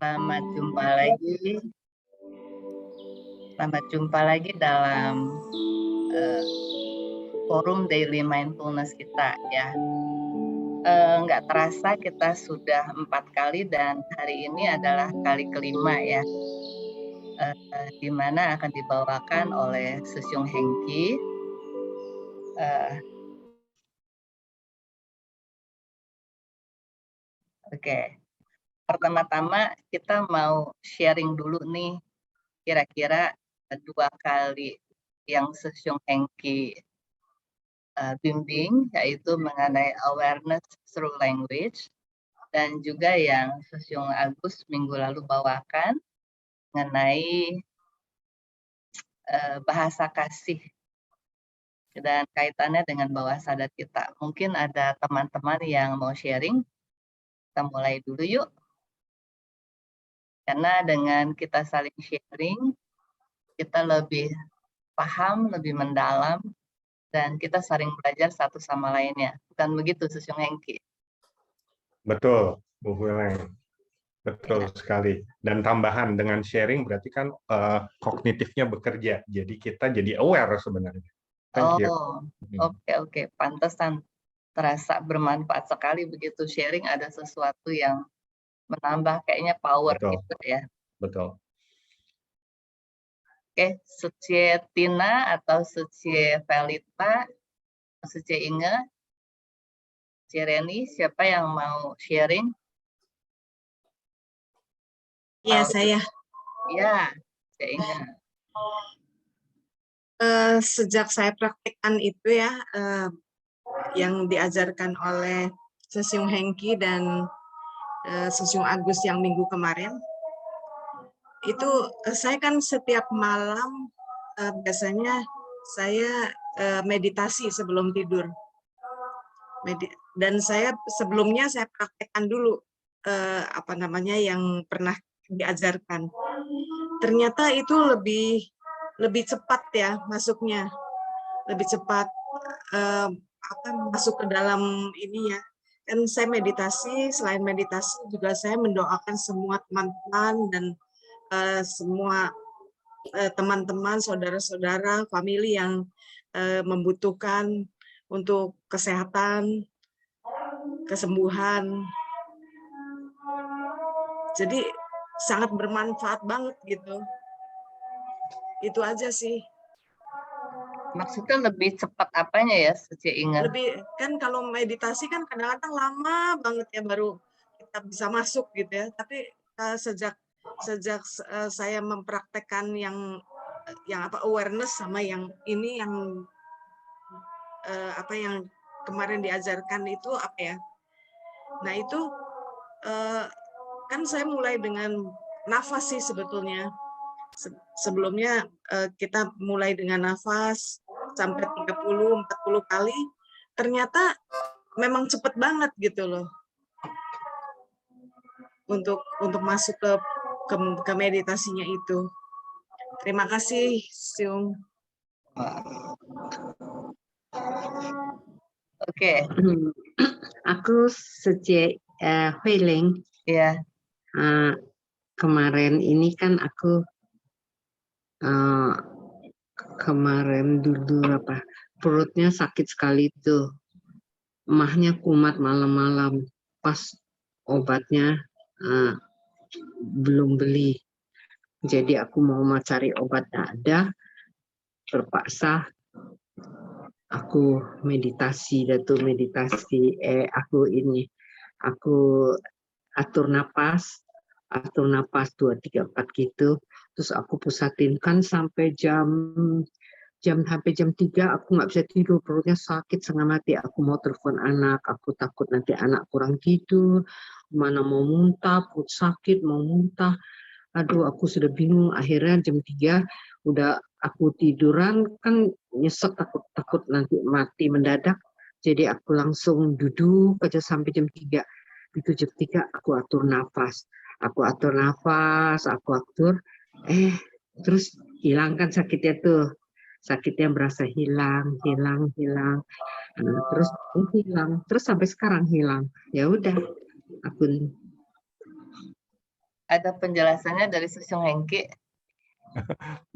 Selamat jumpa lagi. Selamat jumpa lagi dalam forum Daily Mindfulness kita ya. Nggak terasa kita sudah 4 kali dan hari ini adalah kali kelima ya. Di mana akan dibawakan oleh Susyung Hengki. Oke. Pertama-tama kita mau sharing dulu nih kira-kira 2 kali yang Susyung Hengki bimbing, yaitu mengenai awareness through language, dan juga yang Susyung Agus minggu lalu bawakan mengenai bahasa kasih dan kaitannya dengan bawah sadar kita. Mungkin ada teman-teman yang mau sharing, kita mulai dulu yuk. Karena dengan kita saling sharing, kita lebih paham, lebih mendalam, dan kita saling belajar satu sama lainnya. Bukan begitu, Susyung Hengki? Betul, Bu Wileng. Betul sekali. Dan tambahan dengan sharing berarti kan kognitifnya bekerja. Jadi kita jadi aware sebenarnya. Thank you. Oke. Pantesan terasa bermanfaat sekali begitu sharing, ada sesuatu yang menambah kayaknya power gitu ya. Betul. Oke, Sucie Tina atau Sucie Velita, Sucie Inge, Cireni, siapa yang mau sharing? Ya, saya. Ya, Sucie Inge. Sejak saya praktekkan itu ya, yang diajarkan oleh Susyung Hengki dan Susyung Agus yang minggu kemarin, itu saya kan setiap malam biasanya saya meditasi sebelum tidur. Dan saya sebelumnya saya praktekkan dulu yang pernah diajarkan. Ternyata itu lebih cepat ya masuknya, lebih cepat masuk ke dalam ini ya. Kan saya meditasi, selain meditasi juga saya mendoakan semua teman-teman dan semua teman-teman, saudara-saudara, famili yang membutuhkan untuk kesehatan, kesembuhan. Jadi sangat bermanfaat banget gitu. Itu aja sih. Maksudnya lebih cepat apanya ya, Sucie Inge? Lebih kan kalau meditasi kan kadang-kadang lama banget ya baru kita bisa masuk gitu ya. Tapi sejak saya mempraktekkan yang awareness sama yang ini yang yang kemarin diajarkan itu apa ya? Nah itu kan saya mulai dengan nafas sih sebetulnya. Sebelumnya kita mulai dengan nafas sampai 30-40 kali, ternyata memang cepet banget gitu loh untuk masuk ke meditasinya itu. Terima kasih, Syung. Oke. Aku Sucie Huiling. Ya. Kemarin ini kan aku kemarin dulu perutnya sakit sekali tuh, emahnya kumat malam-malam, pas obatnya belum beli, jadi aku mau cari obat ada, terpaksa aku meditasi aku atur napas 2, 3, 4 gitu. Terus aku pusatin kan sampai jam 3 aku nggak bisa tidur, perutnya sakit setengah mati. Aku mau telepon anak, aku takut nanti anak kurang tidur, mana mau muntah, perut sakit mau muntah. Aduh, aku sudah bingung. Akhirnya jam 3 udah aku tiduran kan nyesek, takut nanti mati mendadak. Jadi aku langsung duduk aja sampai jam 3. Itu jam 3 aku atur nafas. Aku atur, terus hilang kan sakitnya tuh. Sakitnya berasa hilang. Terus hilang, terus sampai sekarang hilang. Ya udah, aku Ada penjelasannya dari Sung Hengki.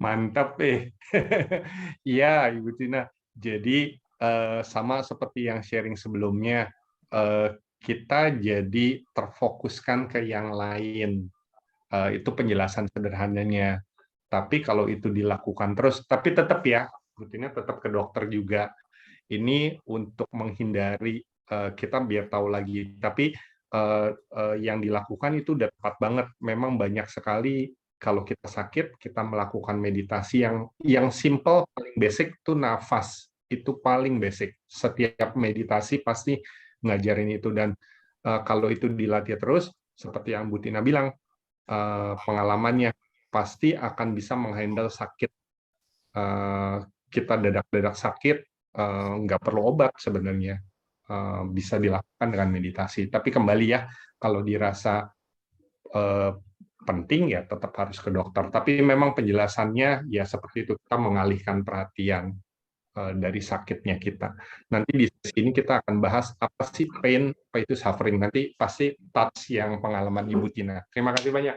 Mantap Iya, Ibu Tina. Jadi sama seperti yang sharing sebelumnya, kita jadi terfokuskan ke yang lain. Itu penjelasan sederhananya. Tapi kalau itu dilakukan terus, tapi tetap ya, Bu Tina tetap ke dokter juga. Ini untuk menghindari kita biar tahu lagi. Tapi yang dilakukan itu udah tepat banget. Memang banyak sekali kalau kita sakit, kita melakukan meditasi yang simple, paling basic itu nafas. Itu paling basic. Setiap meditasi pasti ngajarin itu. Dan kalau itu dilatih terus, seperti yang Bu Tina bilang, pengalamannya pasti akan bisa menghandle sakit. Kita dadak-dadak sakit, nggak perlu obat sebenarnya. Bisa dilakukan dengan meditasi. Tapi kembali ya, kalau dirasa penting ya tetap harus ke dokter. Tapi memang penjelasannya ya seperti itu, kita mengalihkan perhatian dari sakitnya kita. Nanti di sini kita akan bahas apa sih pain, apa itu suffering. Nanti pasti touch yang pengalaman Ibu Tina. Terima kasih banyak.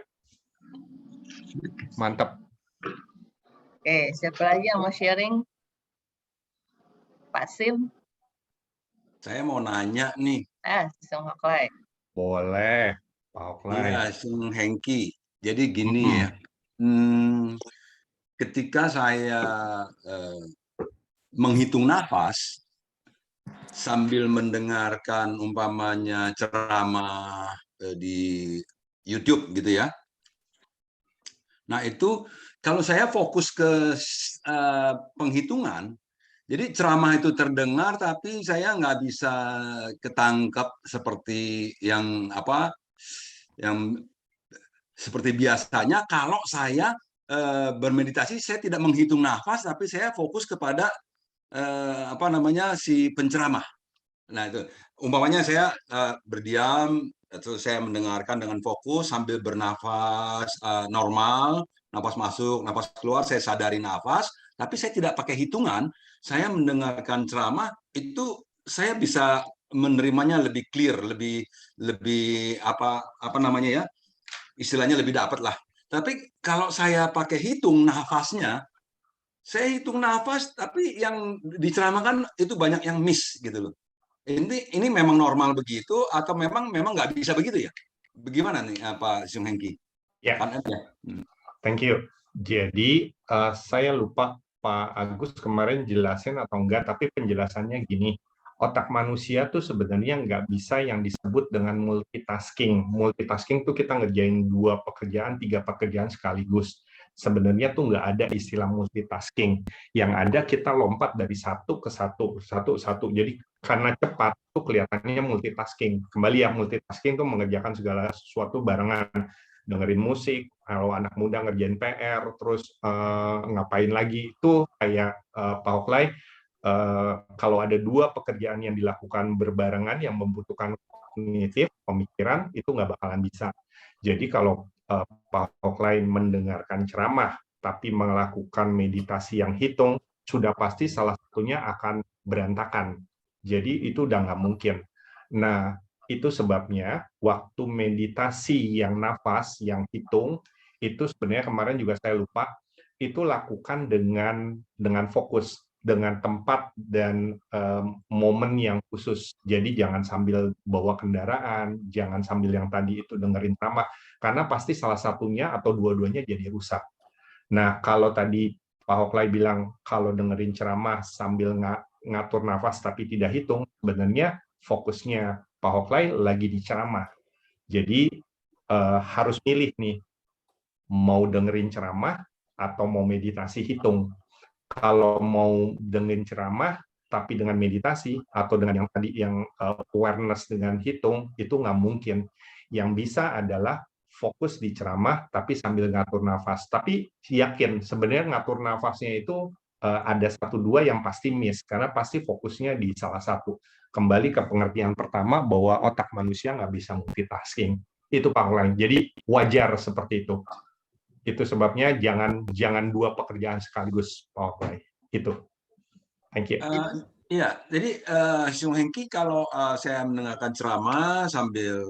Mantap. Oke, siapa lagi yang mau sharing? Pak Sim? Saya mau nanya nih. Sung Hoklai. Boleh, Pak Hoklai. Iya, Sung Hengki. Jadi gini ya, ketika saya menghitung nafas sambil mendengarkan umpamanya ceramah di YouTube gitu ya. Nah itu kalau saya fokus ke penghitungan, jadi ceramah itu terdengar tapi saya nggak bisa ketangkep seperti yang seperti biasanya kalau saya bermeditasi, saya tidak menghitung nafas tapi saya fokus kepada si penceramah. Nah itu umpamanya saya berdiam, terus saya mendengarkan dengan fokus sambil bernafas normal, nafas masuk, nafas keluar, saya sadari nafas, tapi saya tidak pakai hitungan. Saya mendengarkan ceramah itu saya bisa menerimanya lebih clear, lebih istilahnya lebih dapat lah. Tapi kalau saya pakai hitung nafasnya, saya hitung nafas, tapi yang diceramahkan itu banyak yang miss gitu loh. Ini memang normal begitu atau memang nggak bisa begitu ya? Bagaimana nih Pak Sung Hengki? Ya, thank you. Jadi saya lupa Pak Agus kemarin jelasin atau enggak, tapi penjelasannya gini. Otak manusia tuh sebenarnya nggak bisa yang disebut dengan multitasking. Multitasking tuh kita ngerjain 2 pekerjaan, 3 pekerjaan sekaligus. Sebenarnya tuh nggak ada istilah multitasking. Yang ada kita lompat dari satu ke satu. Jadi karena cepat tuh kelihatannya multitasking. Kembali ya, multitasking tuh mengerjakan segala sesuatu barengan. Dengerin musik, kalau anak muda ngerjain PR, terus ngapain lagi, itu kayak Pak Hoklai, kalau ada 2 pekerjaan yang dilakukan berbarengan yang membutuhkan kognitif, pemikiran, itu nggak bakalan bisa. Jadi kalau Pak Hoklai mendengarkan ceramah, tapi melakukan meditasi yang hitung, sudah pasti salah satunya akan berantakan. Jadi itu udah nggak mungkin. Nah, itu sebabnya waktu meditasi yang nafas, yang hitung, itu sebenarnya kemarin juga saya lupa, itu lakukan dengan fokus, dengan tempat dan momen yang khusus. Jadi jangan sambil bawa kendaraan, jangan sambil yang tadi itu dengerin ceramah, karena pasti salah satunya atau dua-duanya jadi rusak. Nah, kalau tadi Pak Hoklai bilang kalau dengerin ceramah sambil ngatur nafas tapi tidak hitung, sebenarnya fokusnya Pak Hoklai lagi di ceramah. Jadi harus milih nih, mau dengerin ceramah atau mau meditasi hitung. Kalau mau dengerin ceramah tapi dengan meditasi atau dengan yang tadi yang awareness dengan hitung, itu nggak mungkin. Yang bisa adalah fokus di ceramah tapi sambil ngatur nafas. Tapi yakin sebenarnya ngatur nafasnya itu ada 1-2 yang pasti miss karena pasti fokusnya di salah satu. Kembali ke pengertian pertama bahwa otak manusia nggak bisa multitasking. Itu Pak Hoklai. Jadi wajar seperti itu. Itu sebabnya jangan 2 pekerjaan sekaligus, Pak Hoklai. Itu. Thank you. Iya, jadi Sung Hengki kalau saya mendengarkan ceramah sambil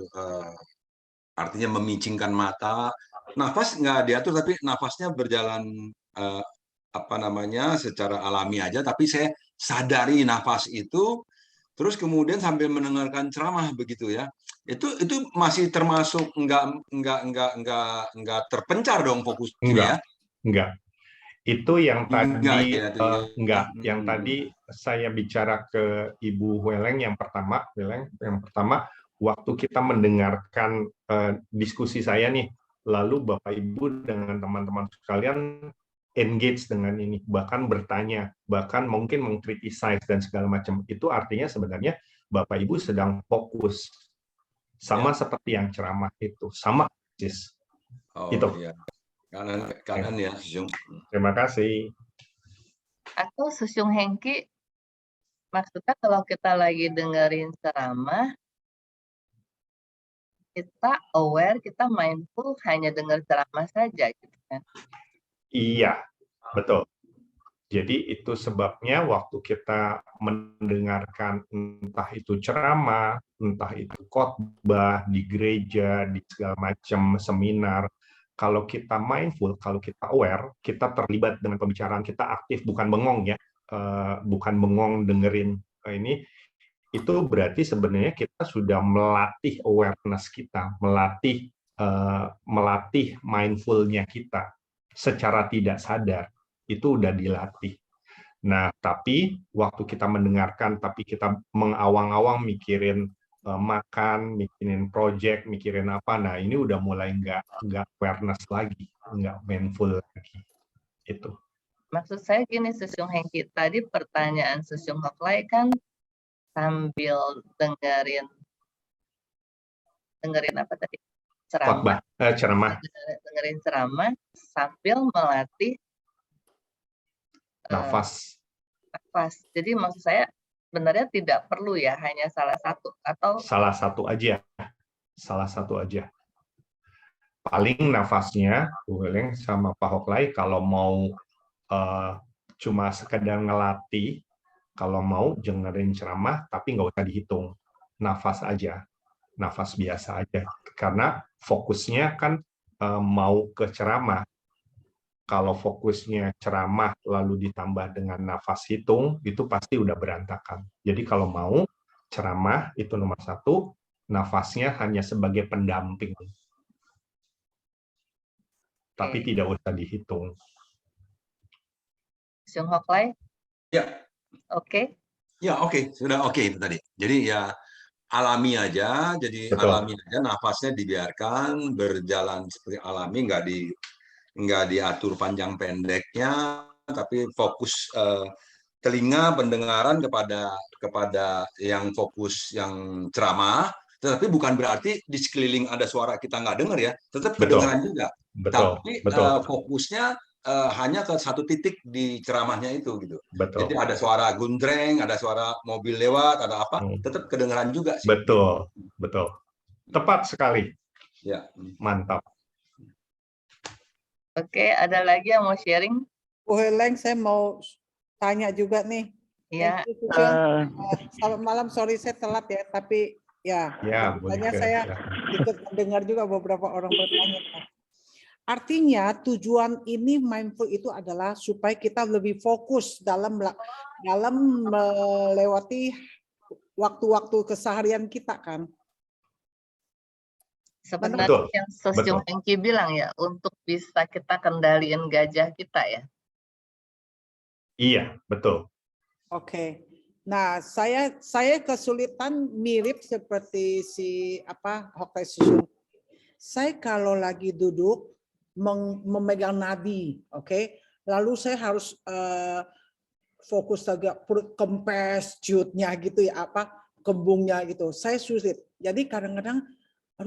artinya memicingkan mata, nafas nggak diatur, tapi nafasnya berjalan secara alami aja. Tapi saya sadari nafas itu, terus kemudian sambil mendengarkan ceramah begitu ya. Itu masih termasuk nggak terpencar dong fokusnya ya? Enggak. Itu yang tadi enggak. Yang tadi saya bicara ke Ibu Weleng yang pertama, waktu kita mendengarkan diskusi saya nih, lalu Bapak Ibu dengan teman-teman sekalian engage dengan ini, bahkan bertanya, bahkan mungkin mengkritisize dan segala macam. Itu artinya sebenarnya Bapak Ibu sedang fokus, sama seperti yang ceramah itu, sama persis. Itu. Iya. Kanan ya, Susung. Terima kasih. Atau Susung Hengki, maksudnya kalau kita lagi dengerin ceramah, kita aware, kita mindful hanya dengar ceramah saja, gitu kan? Iya, betul. Jadi itu sebabnya waktu kita mendengarkan entah itu ceramah, entah itu khotbah di gereja, di segala macam seminar, kalau kita mindful, kalau kita aware, kita terlibat dengan pembicaraan, kita aktif, bukan bengong ya, bukan bengong dengerin ini, itu berarti sebenarnya kita sudah melatih awareness kita, melatih mindfulnya kita secara tidak sadar. Itu udah dilatih. Nah, tapi waktu kita mendengarkan, tapi kita mengawang-awang mikirin makan, mikirin project, mikirin apa, nah ini udah mulai nggak awareness lagi, nggak mindful lagi. Itu. Maksud saya gini, Susung Hengki, tadi pertanyaan Susung Hoklai kan sambil dengerin apa tadi? Ceramah. Ceramah. Dengerin ceramah sambil melatih nafas. Jadi maksud saya sebenarnya tidak perlu ya, hanya salah satu atau salah satu aja. Paling nafasnya, Bu Weleng sama Pak Hoklai kalau mau cuma sekedar ngelatih, kalau mau dengerin ceramah tapi nggak usah dihitung, nafas aja, nafas biasa aja, karena fokusnya kan mau ke ceramah. Kalau fokusnya ceramah lalu ditambah dengan nafas hitung, itu pasti udah berantakan. Jadi kalau mau ceramah itu nomor 1, nafasnya hanya sebagai pendamping. Tapi tidak usah dihitung. Susung Hoklai? Ya. Oke. Ya, oke. Sudah oke itu tadi. Jadi ya alami aja, jadi Betul. alami aja, nafasnya dibiarkan berjalan seperti alami, nggak diatur panjang pendeknya, tapi fokus telinga pendengaran kepada yang fokus yang ceramah. Tetapi bukan berarti di sekeliling ada suara kita nggak dengar ya, tetap kedengaran juga. Tapi fokusnya hanya ke satu titik di ceramahnya itu gitu. Betul. Jadi ada suara gundreng, ada suara mobil lewat, ada apa, tetap kedengaran juga sih. Betul. Tepat sekali. Ya. Mantap. Oke, ada lagi yang mau sharing? Bu Weleng, saya mau tanya juga nih. Iya. Selamat malam, sorry saya telat ya, tapi ya tanya saya ikut mendengar juga beberapa orang bertanya. Artinya tujuan ini mindful itu adalah supaya kita lebih fokus dalam melewati waktu-waktu keseharian kita kan. Sebenarnya yang Susung Hengki bilang ya, untuk bisa kita kendaliin gajah kita ya. Iya, betul. Oke. Nah, saya kesulitan mirip seperti si Hoklai Susung. Saya kalau lagi duduk memegang nadi, oke. Lalu saya harus fokus agak perut kempes, jutnya gitu ya, kembungnya gitu. Saya sulit. Jadi kadang-kadang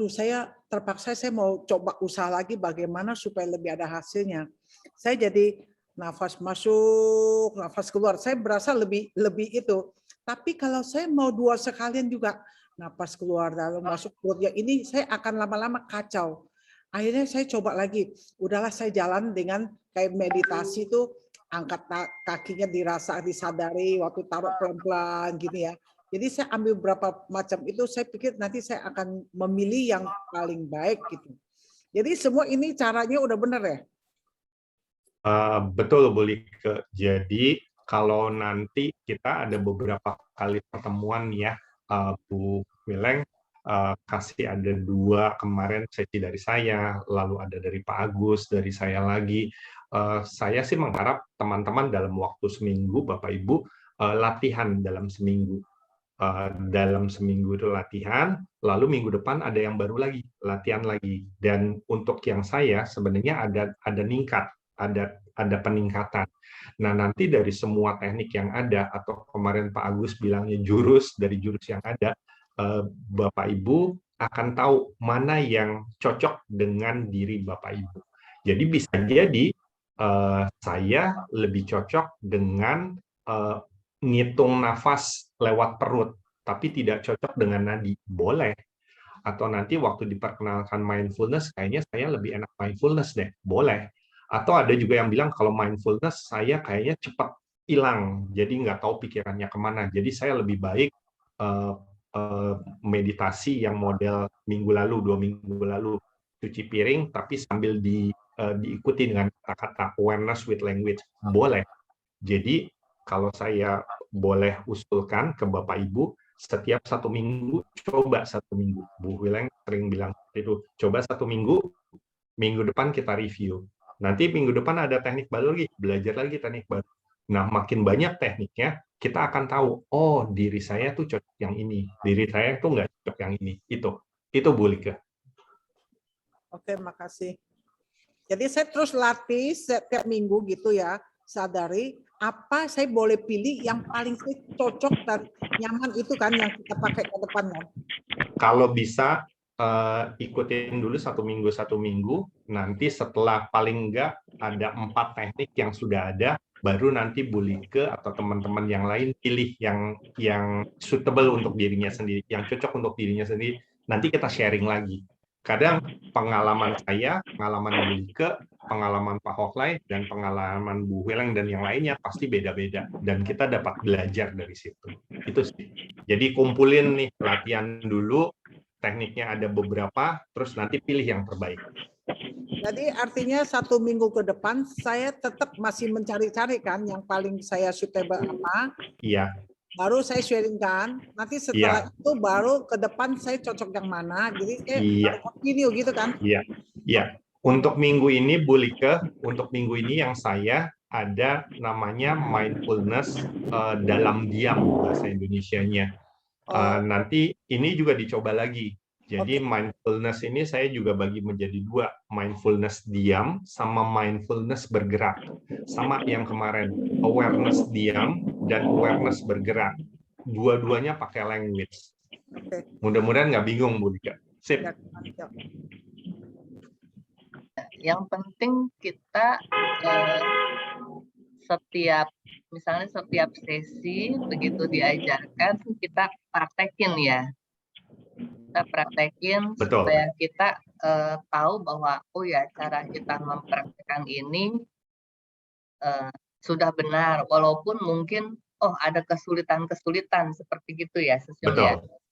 saya terpaksa saya mau coba usaha lagi bagaimana supaya lebih ada hasilnya. Saya jadi nafas masuk, nafas keluar. Saya berasa lebih itu. Tapi kalau saya mau 2 sekalian juga, nafas keluar dalam masuk perutnya, ini saya akan lama-lama kacau. Akhirnya saya coba lagi. Udahlah saya jalan dengan kayak meditasi itu, angkat kakinya disadari waktu taruh pelan-pelan gini ya. Jadi saya ambil berapa macam itu, saya pikir nanti saya akan memilih yang paling baik gitu. Jadi semua ini caranya udah bener ya? Betul, Bu Like. Jadi kalau nanti kita ada beberapa kali pertemuan ya, Bu Wileng, kasih ada 2 kemarin sesi dari saya, lalu ada dari Pak Agus, dari saya lagi. Saya sih mengharap teman-teman dalam waktu seminggu, Bapak Ibu, latihan dalam seminggu. Dalam seminggu itu latihan, lalu minggu depan ada yang baru lagi, latihan lagi. Dan untuk yang saya sebenarnya ada ningkat, ada peningkatan. Nah, nanti dari semua teknik yang ada, atau kemarin Pak Agus bilangnya jurus, dari jurus yang ada, Bapak Ibu akan tahu mana yang cocok dengan diri Bapak Ibu. Jadi bisa jadi saya lebih cocok dengan ngitung nafas lewat perut, tapi tidak cocok dengan nadi. Boleh. Atau nanti waktu diperkenalkan mindfulness, kayaknya saya lebih enak mindfulness deh. Boleh. Atau ada juga yang bilang kalau mindfulness saya kayaknya cepat hilang, jadi nggak tahu pikirannya kemana. Jadi saya lebih baik meditasi yang model minggu lalu, 2 minggu lalu, cuci piring, tapi sambil diikuti dengan kata-kata awareness with language. Boleh. Jadi kalau saya boleh usulkan ke Bapak Ibu, setiap 1 minggu, coba 1 minggu. Bu Wileng sering bilang itu, coba 1 minggu, minggu depan kita review. Nanti minggu depan ada teknik baru lagi, belajar lagi teknik baru. Nah, makin banyak tekniknya, kita akan tahu, oh diri saya tuh cocok yang ini, diri saya tuh nggak cocok yang ini. Itu Bu Like. Oke, makasih. Jadi saya terus latih setiap minggu gitu ya, sadari apa saya boleh pilih yang paling cocok dan nyaman itu kan yang kita pakai ke depannya. Kalau bisa ikutin dulu 1 minggu, nanti setelah paling enggak ada 4 teknik yang sudah ada, baru nanti Bu Like atau teman-teman yang lain pilih yang suitable untuk dirinya sendiri, yang cocok untuk dirinya sendiri. Nanti kita sharing lagi. Kadang pengalaman saya, pengalaman Bu Like, pengalaman Pak Hoklai, dan pengalaman Bu Wileng dan yang lainnya pasti beda-beda. Dan kita dapat belajar dari situ. Itu sih. Jadi kumpulin nih latihan dulu, tekniknya ada beberapa, terus nanti pilih yang terbaik. Jadi artinya 1 minggu ke depan saya tetap masih mencari-cari kan yang paling saya suitable apa. Iya. Baru saya sharingkan, nanti setelah itu baru ke depan saya cocok yang mana, jadi saya continue gitu kan? Iya. Untuk minggu ini, Bu Like, untuk minggu ini yang saya ada namanya mindfulness dalam diam bahasa Indonesianya. Nanti ini juga dicoba lagi. Jadi mindfulness ini saya juga bagi menjadi 2, mindfulness diam sama mindfulness bergerak. Sama yang kemarin, awareness diam dan awareness bergerak. Dua-duanya pakai language. Mudah-mudahan nggak bingung, Bu Like. Sip. Yang penting kita misalnya setiap sesi begitu diajarkan kita praktekin ya. Kita praktekin supaya kita tahu bahwa oh ya cara kita mempraktekkan ini sudah benar, walaupun mungkin ada kesulitan-kesulitan seperti gitu ya,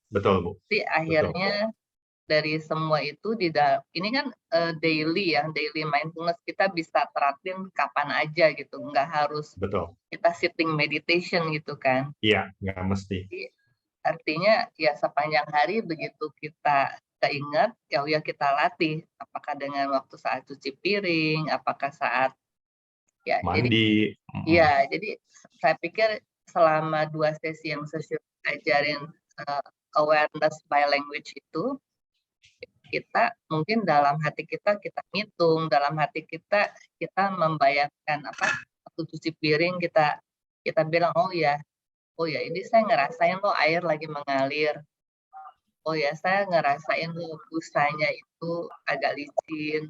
Betul Bu. Tapi akhirnya dari semua itu ini kan daily mindfulness kita bisa terapin kapan aja gitu, nggak harus kita sitting meditation gitu kan? Iya, nggak mesti. Jadi, artinya ya sepanjang hari begitu kita ingat ya kita latih, apakah dengan waktu saat cuci piring, apakah saat mandi. Jadi saya pikir selama 2 sesi yang saya ajarin awareness by language itu, kita mungkin dalam hati kita ngitung, dalam hati kita membayangkan waktu cuci piring kita bilang oh ya ini saya ngerasain loh air lagi mengalir, oh ya saya ngerasain loh busanya itu agak licin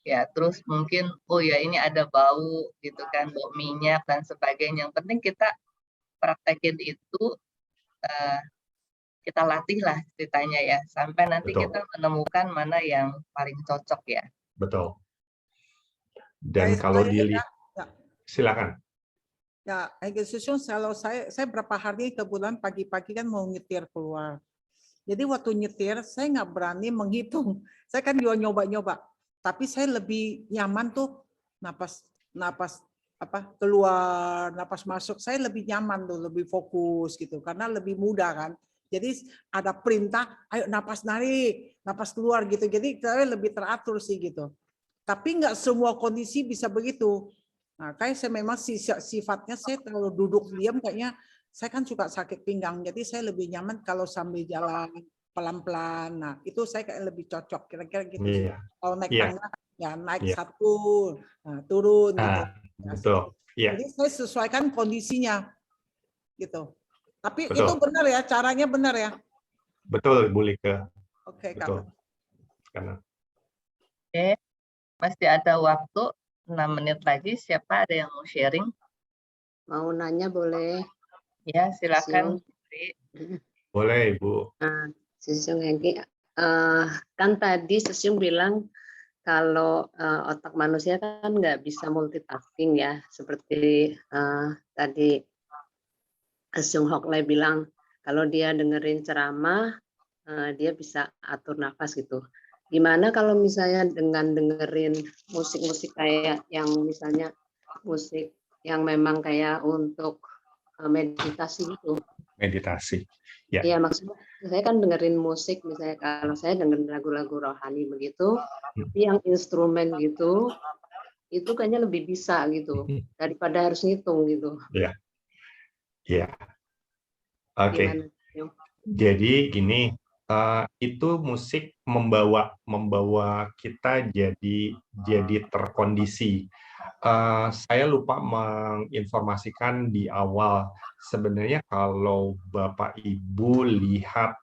ya, terus mungkin oh ya ini ada bau gitu kan, bau minyak dan sebagainya. Yang penting kita praktekin itu, kita latih lah ceritanya ya, sampai nanti kita menemukan mana yang paling cocok ya. Betul. Dan kalau dilihat, silakan. Ya, kalau saya berapa hari ke bulan pagi-pagi kan mau nyetir keluar. Jadi waktu nyetir saya nggak berani menghitung. Saya kan juga nyoba-nyoba. Tapi saya lebih nyaman tuh napas keluar, napas masuk. Saya lebih nyaman tuh, lebih fokus gitu. Karena lebih mudah kan. Jadi ada perintah, ayo napas narik, napas keluar gitu. Jadi saya lebih teratur sih gitu. Tapi nggak semua kondisi bisa begitu. Nah, kayak saya memang sifatnya saya kalau duduk diam kayaknya saya kan suka sakit pinggang, jadi saya lebih nyaman kalau sambil jalan pelan-pelan. Nah, itu saya kayak lebih cocok kira-kira gitu sih. Iya, Kalau naik iya, tangga ya naik iya. satu, nah, turun gitu. Nah, betul. Iya, Jadi saya sesuaikan kondisinya gitu. Tapi itu betul. benar ya, caranya benar ya. Betul, Bu Like. Oke, Betul. Kak. Karena Oke, masih ada waktu 6 menit lagi. Siapa ada yang mau sharing? Mau nanya boleh? Ya, silakan. boleh, Ibu. Sesiung Hengki, kan tadi Sesiung bilang kalau otak manusia kan nggak bisa multitasking ya, seperti tadi Sesiung Hokley bilang kalau dia dengerin ceramah dia bisa atur nafas gitu. Gimana kalau misalnya dengan dengerin musik-musik kayak yang misalnya musik yang memang kayak untuk meditasi gitu? Meditasi. Ya. Iya, maksudnya saya kan dengerin musik, misalnya kalau saya dengerin lagu-lagu rohani begitu, tapi yang instrumen gitu, itu kayaknya lebih bisa gitu, daripada harus ngitung gitu. Iya. Iya. Oke. Gimana? Jadi gini, itu musik membawa kita jadi terkondisi. Saya lupa menginformasikan di awal, sebenarnya kalau Bapak Ibu lihat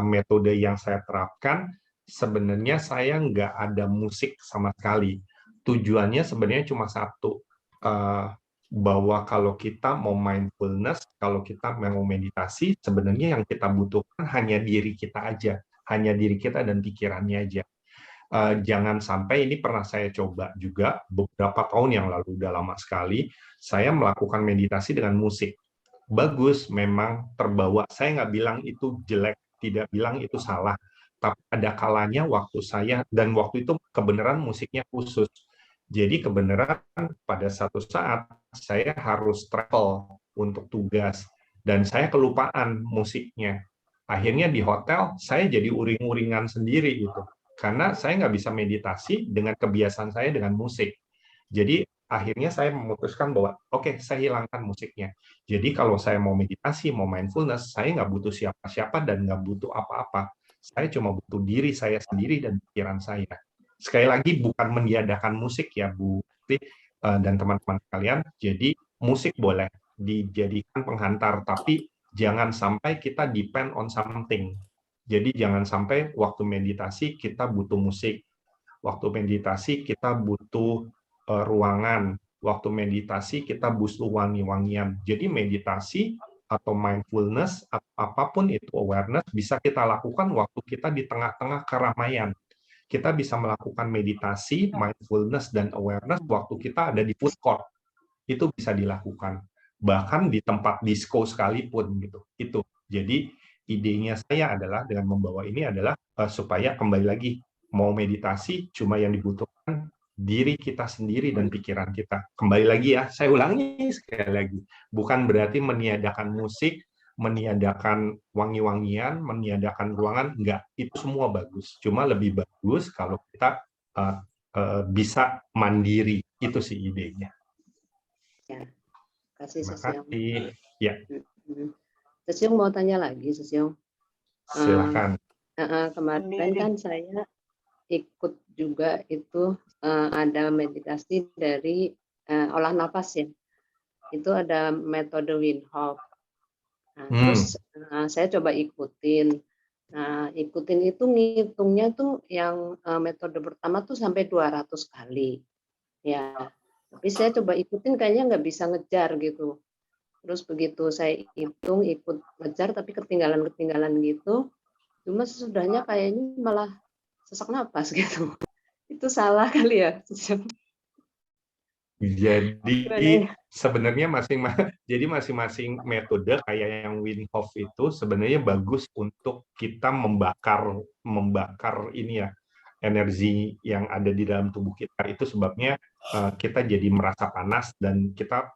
metode yang saya terapkan, sebenarnya saya nggak ada musik sama sekali. Tujuannya sebenarnya cuma satu, bahwa kalau kita mau mindfulness, kalau kita mau meditasi, sebenarnya yang kita butuhkan hanya diri kita aja, hanya diri kita dan pikirannya aja. Jangan sampai, ini pernah saya coba juga beberapa tahun yang lalu, udah lama sekali, saya melakukan meditasi dengan musik. Bagus, memang terbawa. Saya nggak bilang itu jelek, tidak bilang itu salah. Tapi ada kalanya waktu saya, dan waktu itu kebenaran musiknya khusus. Jadi kebenaran pada satu saat saya harus travel untuk tugas, dan saya kelupaan musiknya. Akhirnya di hotel, saya jadi uring-uringan sendiri gitu. Karena saya nggak bisa meditasi dengan kebiasaan saya dengan musik. Jadi akhirnya saya memutuskan bahwa oke, saya hilangkan musiknya. Jadi kalau saya mau meditasi, mau mindfulness, saya nggak butuh siapa-siapa dan nggak butuh apa-apa. Saya cuma butuh diri saya sendiri dan pikiran saya. Sekali lagi, bukan meniadakan musik ya, Bu dan teman-teman sekalian. Jadi musik boleh dijadikan penghantar, tapi jangan sampai kita depend on something. Jadi jangan sampai waktu meditasi kita butuh musik, waktu meditasi kita butuh ruangan, waktu meditasi kita butuh wangi-wangian. Jadi meditasi atau mindfulness, apapun itu awareness, bisa kita lakukan waktu kita di tengah-tengah keramaian. Kita bisa melakukan meditasi, mindfulness, dan awareness waktu kita ada di food court. Itu bisa dilakukan. Bahkan di tempat disco sekalipun gitu. Itu. Jadi idenya saya adalah dengan membawa ini adalah supaya kembali lagi mau meditasi cuma yang dibutuhkan diri kita sendiri dan pikiran kita. Kembali lagi ya, saya ulangi sekali lagi. Bukan berarti meniadakan musik, meniadakan wangi-wangian, meniadakan ruangan, enggak. Itu semua bagus. Cuma lebih bagus kalau kita bisa mandiri. Itu sih idenya. Ya, kasih Terima Sesiung. kasih. Ya. Sesiung mau tanya lagi, Sesiung. Silakan. Kemarin kan saya ikut juga itu ada meditasi dari olah nafas ya. Itu ada metode Wim Hof. Nah, terus saya coba ikutin. Nah, ikutin itu ngitungnya tuh yang metode pertama tuh sampai 200 kali. Ya, tapi saya coba ikutin kayaknya nggak bisa ngejar gitu. Terus begitu saya ikut ngejar tapi ketinggalan gitu. Cuma sesudahnya kayaknya malah sesak napas gitu. Itu salah kali ya? Jadi sebenarnya masing-masing metode kayak yang Wim Hof itu sebenarnya bagus untuk kita membakar ini ya, energi yang ada di dalam tubuh kita. Itu sebabnya kita jadi merasa panas dan kita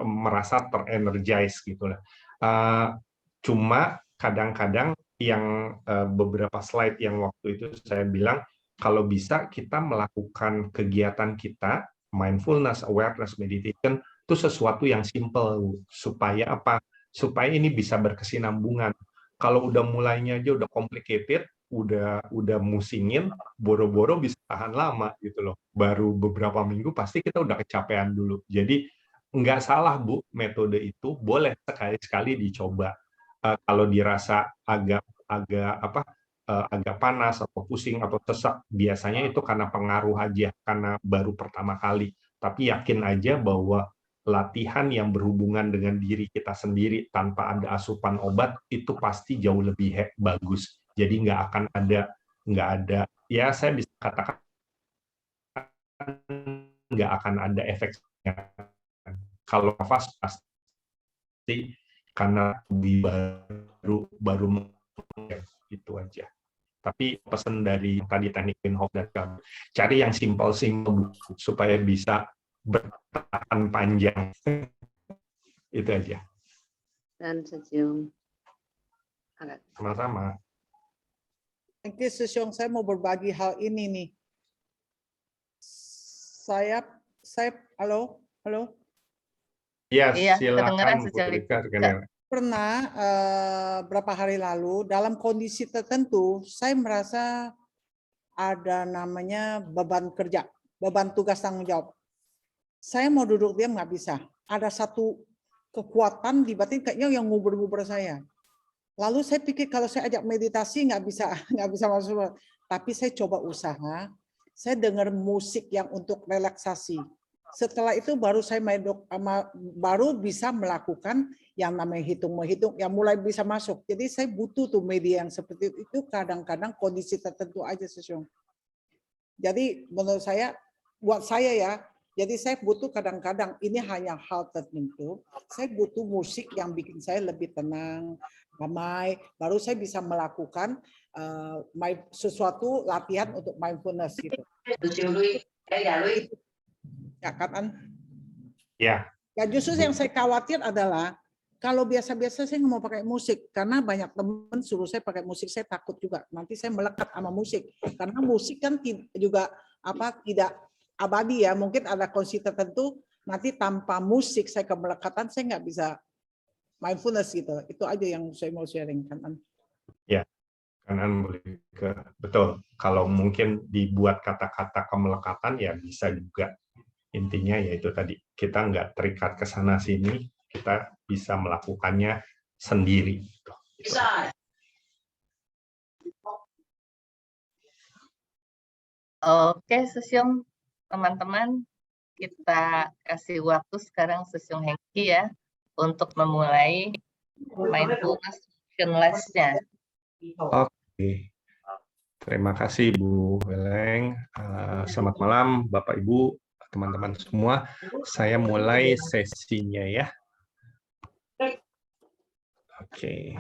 merasa terenergize gitu lah. Cuma kadang-kadang yang beberapa slide yang waktu itu saya bilang, kalau bisa kita melakukan kegiatan kita mindfulness, awareness, meditation itu sesuatu yang simple supaya apa? Supaya ini bisa berkesinambungan. Kalau udah mulainya aja udah complicated, udah musingin, boro-boro bisa tahan lama gitu loh. Baru beberapa minggu pasti kita udah kecapean dulu. Jadi nggak salah Bu, metode itu boleh sekali-sekali dicoba. Kalau dirasa agak panas atau pusing atau sesak, biasanya itu karena pengaruh aja, karena baru pertama kali. Tapi yakin aja bahwa latihan yang berhubungan dengan diri kita sendiri tanpa ada asupan obat itu pasti jauh lebih bagus. Jadi nggak ada, ya saya bisa katakan nggak akan ada efeknya. Kalau nafas pasti karena baru itu aja. Tapi pesan dari tadi teknik Wim Hof dan kami, cari yang simpel-simpel supaya bisa bertahan panjang. Itu aja. Dan Sesyong. Sama-sama. Thank you, Sesyong. Saya mau berbagi hal ini nih. Saya, halo. Yes, Iya, kedengeran silakan Sesyong. Pernah berapa hari lalu dalam kondisi tertentu saya merasa ada namanya beban kerja, beban tugas tanggung jawab. Saya mau duduk diam nggak bisa. Ada satu kekuatan di batin kayaknya yang nguber-nguber saya. Lalu saya pikir kalau saya ajak meditasi nggak bisa masuk. Tapi saya coba usaha. Saya dengar musik yang untuk relaksasi. Setelah itu baru saya baru bisa melakukan yang namanya hitung-menghitung, yang mulai bisa masuk. Jadi saya butuh tuh media yang seperti itu kadang-kadang kondisi tertentu aja, Sesyong. Jadi menurut saya, buat saya ya, jadi saya butuh kadang-kadang ini hanya hal tertentu. Saya butuh musik yang bikin saya lebih tenang, damai. Baru saya bisa melakukan sesuatu latihan untuk mindfulness gitu. Ya kan? Ya. Ya justru yang saya khawatir adalah kalau biasa-biasa saya nggak mau pakai musik karena banyak teman suruh saya pakai musik, saya takut juga nanti saya melekat sama musik karena musik kan juga tidak abadi ya, mungkin ada kondisi tertentu nanti tanpa musik saya kemelekatan saya nggak bisa mindfulness gitu. Itu aja yang saya mau sharing kan. Ya. Kanan boleh betul. Kalau mungkin dibuat kata-kata kemelekatan ya bisa juga. Intinya yaitu tadi kita nggak terikat ke sana sini, kita bisa melakukannya sendiri. Bisa. Oke, Sesyong, teman-teman, kita kasih waktu sekarang Sesyong Hengki ya untuk memulai mindfulness motionless-nya. Oke. Terima kasih Bu Weleng. Selamat malam Bapak Ibu, teman-teman semua. Saya mulai sesinya ya. Oke.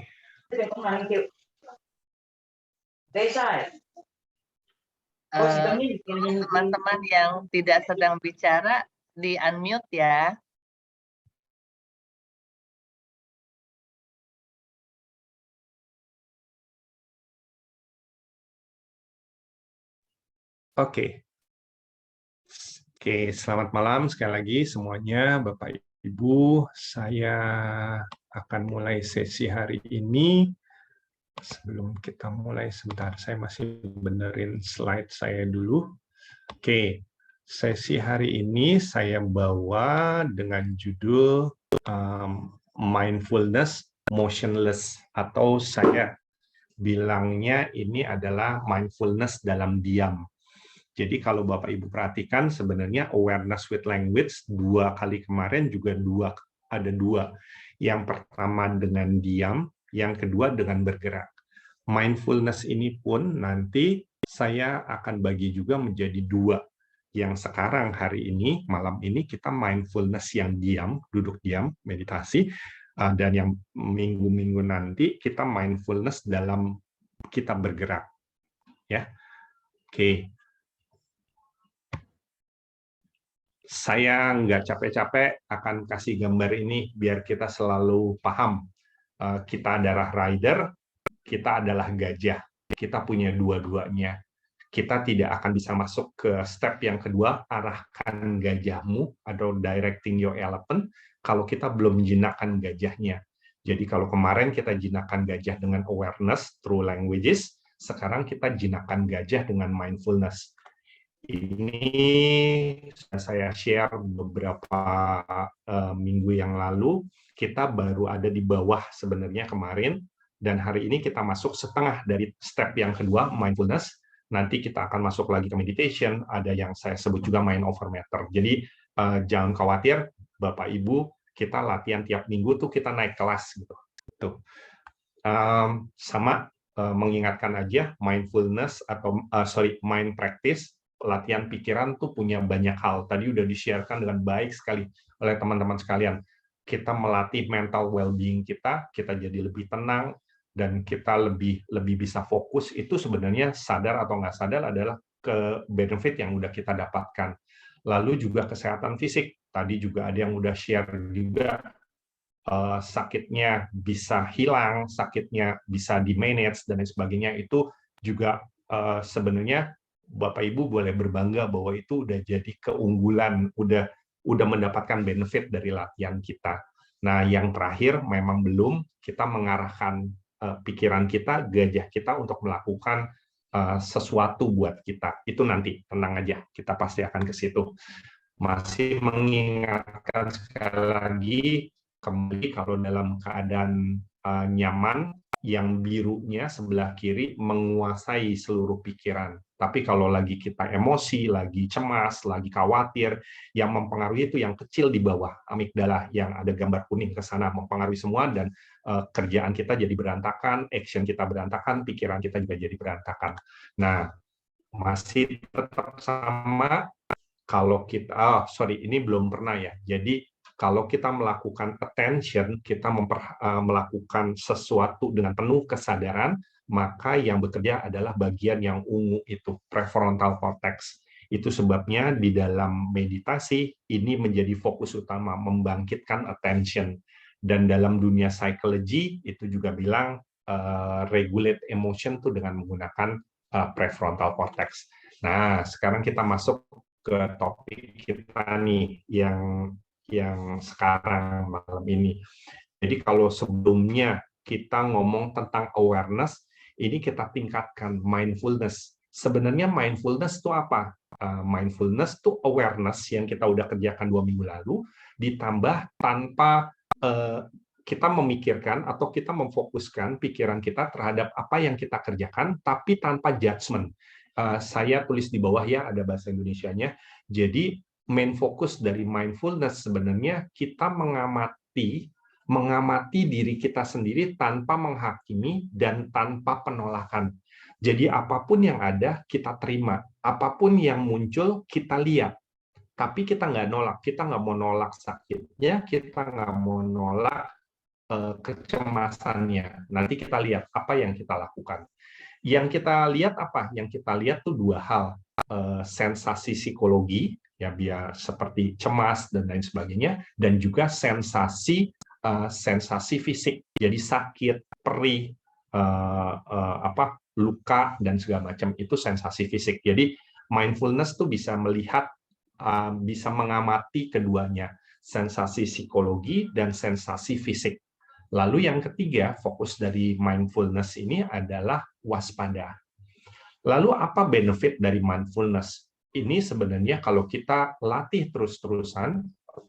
Teman-teman yang tidak sedang bicara, di-unmute ya. Oke, selamat malam sekali lagi semuanya Bapak Ibu. Saya akan mulai sesi hari ini. Sebelum kita mulai, sebentar saya masih benerin slide saya dulu. Oke, sesi hari ini saya bawa dengan judul Mindfulness Motionless, atau saya bilangnya ini adalah mindfulness dalam diam. Jadi kalau Bapak Ibu perhatikan sebenarnya awareness with language 2 kali kemarin juga ada dua. Yang pertama dengan diam, yang kedua dengan bergerak. Mindfulness ini pun nanti saya akan bagi juga menjadi 2. Yang sekarang hari ini, malam ini kita mindfulness yang diam, duduk diam, meditasi, dan yang minggu-minggu nanti kita mindfulness dalam kita bergerak. Ya, oke. Saya nggak capek-capek akan kasih gambar ini biar kita selalu paham. Kita adalah rider, kita adalah gajah. Kita punya dua-duanya. Kita tidak akan bisa masuk ke step yang kedua, arahkan gajahmu atau directing your elephant, kalau kita belum jinakkan gajahnya. Jadi kalau kemarin kita jinakkan gajah dengan awareness through languages, sekarang kita jinakkan gajah dengan mindfulness. Ini saya share beberapa minggu yang lalu, kita baru ada di bawah sebenarnya kemarin, dan hari ini kita masuk setengah dari step yang kedua, mindfulness. Nanti kita akan masuk lagi ke meditation, ada yang saya sebut juga mind over matter. Jadi jangan khawatir, Bapak Ibu, kita latihan tiap minggu tuh kita naik kelas gitu. Sama mengingatkan aja mindfulness atau mind practice, latihan pikiran tuh punya banyak hal. Tadi udah di-sharekan dengan baik sekali oleh teman-teman sekalian. Kita melatih mental well-being kita jadi lebih tenang, dan kita lebih bisa fokus. Itu sebenarnya sadar atau nggak sadar adalah ke benefit yang udah kita dapatkan. Lalu juga kesehatan fisik. Tadi juga ada yang udah share juga, sakitnya bisa hilang, sakitnya bisa di-manage, dan lain sebagainya. Itu juga sebenarnya Bapak Ibu boleh berbangga bahwa itu udah jadi keunggulan, udah mendapatkan benefit dari latihan kita. Nah, yang terakhir memang belum, kita mengarahkan pikiran kita, gajah kita untuk melakukan sesuatu buat kita. Itu nanti, tenang aja, kita pasti akan ke situ. Masih mengingatkan sekali lagi, kembali kalau dalam keadaan nyaman, yang birunya sebelah kiri menguasai seluruh pikiran. Tapi kalau lagi kita emosi, lagi cemas, lagi khawatir, yang mempengaruhi itu yang kecil di bawah, amigdala, yang ada gambar kuning ke sana, mempengaruhi semua, dan kerjaan kita jadi berantakan, action kita berantakan, pikiran kita juga jadi berantakan. Nah, masih tetap sama kalau kita, ini belum pernah ya, jadi kalau kita melakukan attention, kita melakukan sesuatu dengan penuh kesadaran, maka yang bekerja adalah bagian yang ungu itu, prefrontal cortex. Itu sebabnya di dalam meditasi, ini menjadi fokus utama, membangkitkan attention. Dan dalam dunia psikologi, itu juga bilang, regulate emotion itu dengan menggunakan prefrontal cortex. Nah, sekarang kita masuk ke topik kita nih, yang sekarang malam ini. Jadi kalau sebelumnya kita ngomong tentang awareness, ini kita tingkatkan mindfulness. Sebenarnya mindfulness itu apa? Mindfulness itu awareness yang kita udah kerjakan 2 minggu lalu, ditambah tanpa kita memikirkan atau kita memfokuskan pikiran kita terhadap apa yang kita kerjakan, tapi tanpa judgment. Saya tulis di bawah ya, ada bahasa Indonesianya. Jadi main fokus dari mindfulness sebenarnya kita mengamati diri kita sendiri tanpa menghakimi dan tanpa penolakan. Jadi apapun yang ada kita terima, apapun yang muncul kita lihat, tapi kita nggak nolak. Kita nggak mau nolak sakitnya, kita nggak mau nolak kecemasannya. Nanti kita lihat apa yang kita lakukan. Yang kita lihat apa? Yang kita lihat tuh 2 hal, sensasi psikologi, ya biar seperti cemas dan lain sebagainya, dan juga sensasi fisik, jadi sakit, perih, luka dan segala macam, itu sensasi fisik. Jadi mindfulness tuh bisa melihat, bisa mengamati keduanya, sensasi psikologi dan sensasi fisik. Lalu yang ketiga, fokus dari mindfulness ini adalah waspada. Lalu apa benefit dari mindfulness? Ini sebenarnya kalau kita latih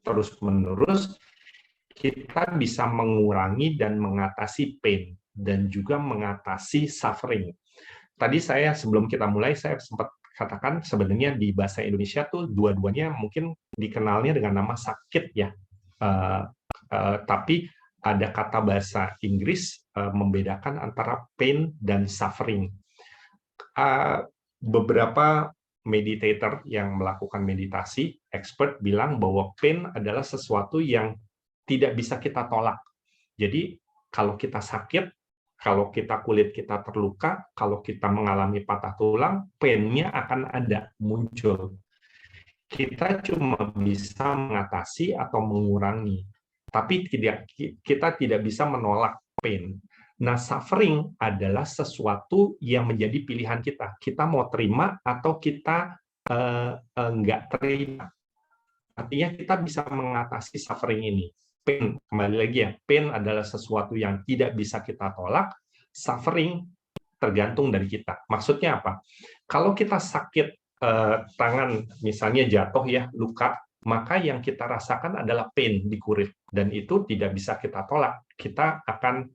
terus-menerus, kita bisa mengurangi dan mengatasi pain, dan juga mengatasi suffering. Tadi sebelum kita mulai, saya sempat katakan sebenarnya di bahasa Indonesia tuh dua-duanya mungkin dikenalnya dengan nama sakit ya. Tapi ada kata bahasa Inggris membedakan antara pain dan suffering. Beberapa meditator yang melakukan meditasi, expert bilang bahwa pain adalah sesuatu yang tidak bisa kita tolak. Jadi kalau kita sakit, kalau kulit kita terluka, kalau kita mengalami patah tulang, pain-nya akan ada, muncul. Kita cuma bisa mengatasi atau mengurangi, tapi kita tidak bisa menolak pain. Nah, suffering adalah sesuatu yang menjadi pilihan kita. Kita mau terima atau kita nggak terima. Artinya kita bisa mengatasi suffering ini. Pain, kembali lagi ya, pain adalah sesuatu yang tidak bisa kita tolak, suffering tergantung dari kita. Maksudnya apa? Kalau kita sakit tangan, misalnya jatuh ya, luka, maka yang kita rasakan adalah pain di kulit, dan itu tidak bisa kita tolak. Kita akan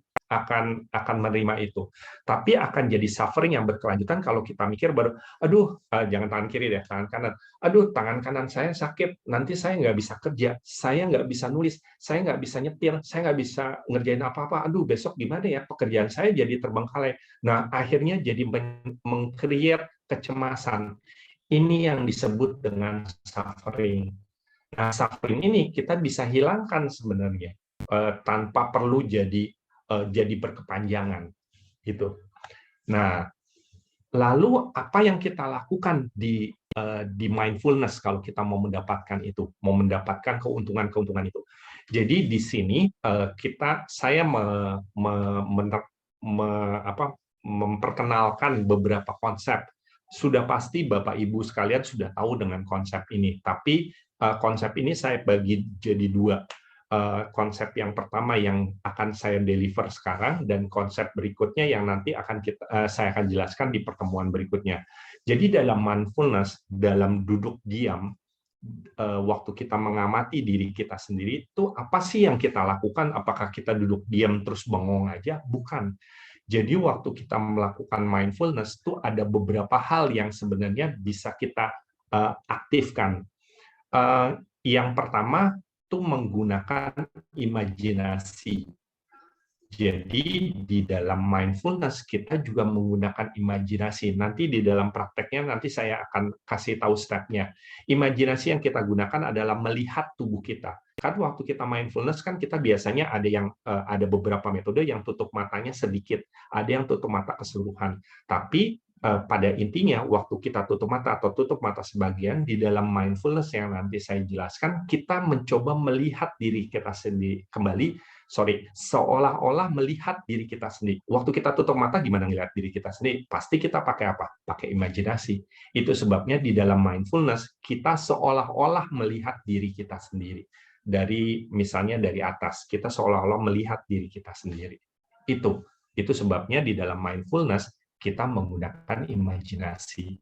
menerima itu. Tapi akan jadi suffering yang berkelanjutan kalau kita mikir baru, aduh, jangan tangan kiri deh, tangan kanan. Aduh, tangan kanan saya sakit, nanti saya nggak bisa kerja, saya nggak bisa nulis, saya nggak bisa nyetir, saya nggak bisa ngerjain apa-apa. Aduh, besok gimana ya, pekerjaan saya jadi terbengkalai. Nah, akhirnya jadi meng-create kecemasan. Ini yang disebut dengan suffering. Nah, suffering ini kita bisa hilangkan sebenarnya tanpa perlu jadi berkepanjangan gitu. Nah, lalu apa yang kita lakukan di mindfulness kalau kita mau mendapatkan itu, mau mendapatkan keuntungan-keuntungan itu. Jadi di sini saya memperkenalkan beberapa konsep. Sudah pasti Bapak Ibu sekalian sudah tahu dengan konsep ini, tapi konsep ini saya bagi jadi dua. Konsep yang pertama yang akan saya deliver sekarang, dan konsep berikutnya yang nanti saya akan jelaskan di pertemuan berikutnya. Jadi dalam mindfulness, dalam duduk diam, waktu kita mengamati diri kita sendiri, itu apa sih yang kita lakukan? Apakah kita duduk diam terus bengong aja? Bukan. Jadi waktu kita melakukan mindfulness, itu ada beberapa hal yang sebenarnya bisa kita aktifkan. Yang pertama, itu menggunakan imajinasi. Jadi di dalam mindfulness kita juga menggunakan imajinasi. Nanti di dalam prakteknya nanti saya akan kasih tahu stepnya. Imajinasi yang kita gunakan adalah melihat tubuh kita. Kan waktu kita mindfulness kan kita biasanya ada beberapa metode yang tutup matanya sedikit, ada yang tutup mata keseluruhan. Tapi pada intinya waktu kita tutup mata atau tutup mata sebagian, di dalam mindfulness yang nanti saya jelaskan, kita mencoba melihat diri kita sendiri kembali, seolah-olah melihat diri kita sendiri. Waktu kita tutup mata gimana ngelihat diri kita sendiri? Pasti kita pakai apa? Pakai imajinasi. Itu sebabnya di dalam mindfulness kita seolah-olah melihat diri kita sendiri. Misalnya dari atas, kita seolah-olah melihat diri kita sendiri. Itu sebabnya di dalam mindfulness kita menggunakan imajinasi.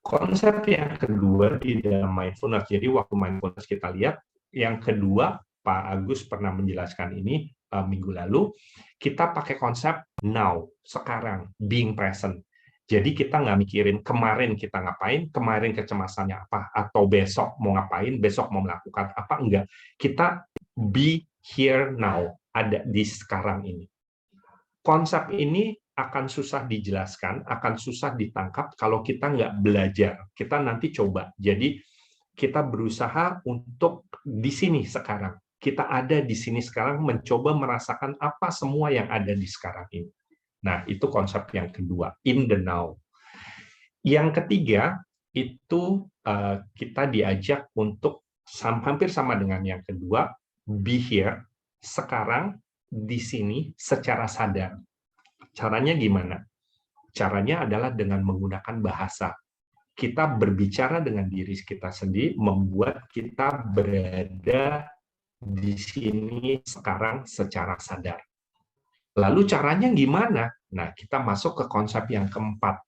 Konsep yang kedua di dalam mindfulness, jadi waktu mindfulness kita lihat, yang kedua, Pak Agus pernah menjelaskan ini minggu lalu, kita pakai konsep now, sekarang, being present. Jadi kita nggak mikirin kemarin kita ngapain, kemarin kecemasannya apa, atau besok mau ngapain, besok mau melakukan apa, enggak. Kita be here now, ada di sekarang ini. Konsep ini akan susah dijelaskan, akan susah ditangkap kalau kita nggak belajar. Kita nanti coba. Jadi kita berusaha untuk di sini sekarang. Kita ada di sini sekarang, mencoba merasakan apa semua yang ada di sekarang ini. Nah, itu konsep yang kedua, in the now. Yang ketiga, itu kita diajak untuk hampir sama dengan yang kedua, be here, sekarang, di sini, secara sadar. Caranya gimana? Caranya adalah dengan menggunakan bahasa. Kita berbicara dengan diri kita sendiri, membuat kita berada di sini sekarang secara sadar. Lalu caranya gimana? Nah, kita masuk ke konsep yang keempat.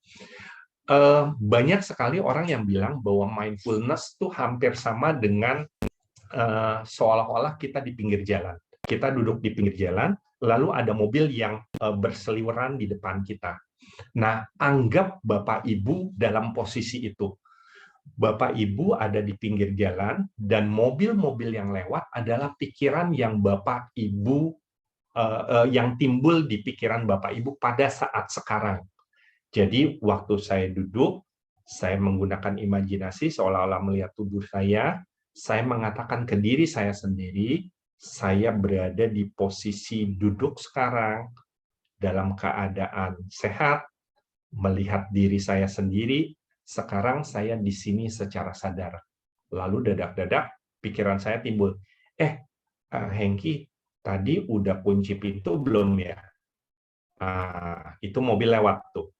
Banyak sekali orang yang bilang bahwa mindfulness itu hampir sama dengan seolah-olah kita di pinggir jalan. Kita duduk di pinggir jalan, lalu ada mobil yang berseliweran di depan kita. Nah, anggap Bapak Ibu dalam posisi itu. Bapak Ibu ada di pinggir jalan, dan mobil-mobil yang lewat adalah pikiran yang Bapak Ibu, yang timbul di pikiran Bapak Ibu pada saat sekarang. Jadi, waktu saya duduk, Saya menggunakan imajinasi seolah-olah melihat tubuh saya mengatakan ke diri saya sendiri, saya berada di posisi duduk sekarang, dalam keadaan sehat, melihat diri saya sendiri, sekarang saya di sini secara sadar. Lalu dadak-dadak pikiran saya timbul, Hengki, tadi udah kunci pintu belum ya? Itu mobil lewat tuh.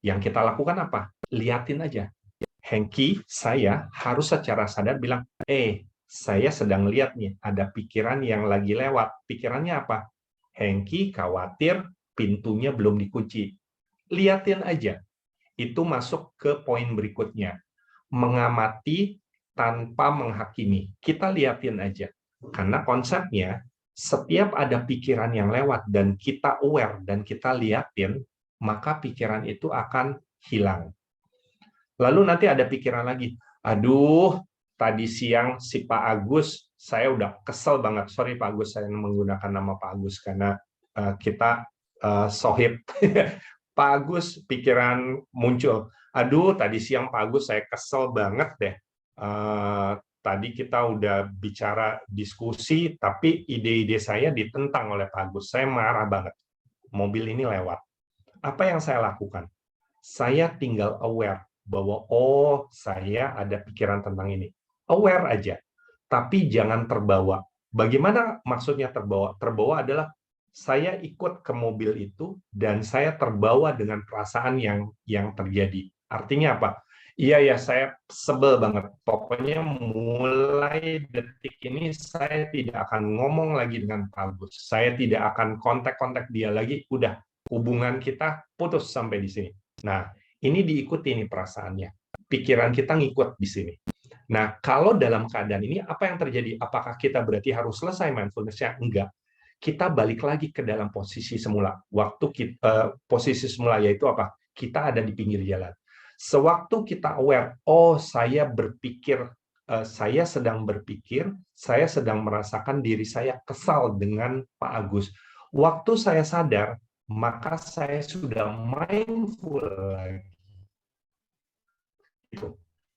Yang kita lakukan apa? Liatin aja. Hengki, saya harus secara sadar bilang, saya sedang lihat nih, ada pikiran yang lagi lewat. Pikirannya apa? Hengki khawatir pintunya belum dikunci. Liatin aja. Itu masuk ke poin berikutnya. Mengamati tanpa menghakimi. Kita liatin aja. Karena konsepnya, setiap ada pikiran yang lewat dan kita aware dan kita liatin, maka pikiran itu akan hilang. Lalu nanti ada pikiran lagi, aduh, tadi siang si Pak Agus, saya udah kesel banget. Sorry Pak Agus, saya menggunakan nama Pak Agus karena kita sohib. Pak Agus, pikiran muncul, aduh, tadi siang Pak Agus saya kesel banget deh. Tadi kita udah bicara diskusi, tapi ide-ide saya ditentang oleh Pak Agus. Saya marah banget. Mobil ini lewat. Apa yang saya lakukan? Saya tinggal aware bahwa saya ada pikiran tentang ini. Aware aja, tapi jangan terbawa. Bagaimana maksudnya terbawa? Terbawa adalah saya ikut ke mobil itu dan saya terbawa dengan perasaan yang terjadi. Artinya apa? Iya ya, saya sebel banget. Pokoknya mulai detik ini saya tidak akan ngomong lagi dengan Pak Agus. Saya tidak akan kontak-kontak dia lagi. Udah, hubungan kita putus sampai di sini. Nah, ini diikuti nih perasaannya. Pikiran kita ngikut di sini. Nah, kalau dalam keadaan ini, apa yang terjadi? Apakah kita berarti harus selesai mindfulness-nya? Enggak. Kita balik lagi ke dalam posisi semula. Posisi semula yaitu apa? Kita ada di pinggir jalan. Sewaktu kita aware, saya berpikir, saya sedang berpikir, saya sedang merasakan diri saya kesal dengan Pak Agus. Waktu saya sadar, maka saya sudah mindful lagi.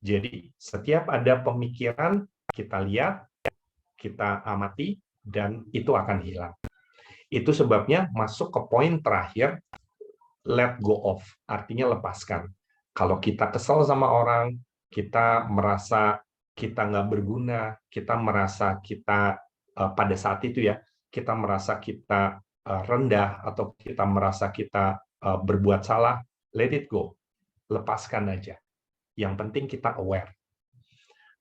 Jadi, setiap ada pemikiran, kita lihat, kita amati, dan itu akan hilang. Itu sebabnya masuk ke poin terakhir, let go of, artinya lepaskan. Kalau kita kesal sama orang, kita merasa kita nggak berguna, kita merasa kita, pada saat itu ya, kita merasa kita rendah atau kita merasa kita berbuat salah, let it go, lepaskan aja. Yang penting kita aware.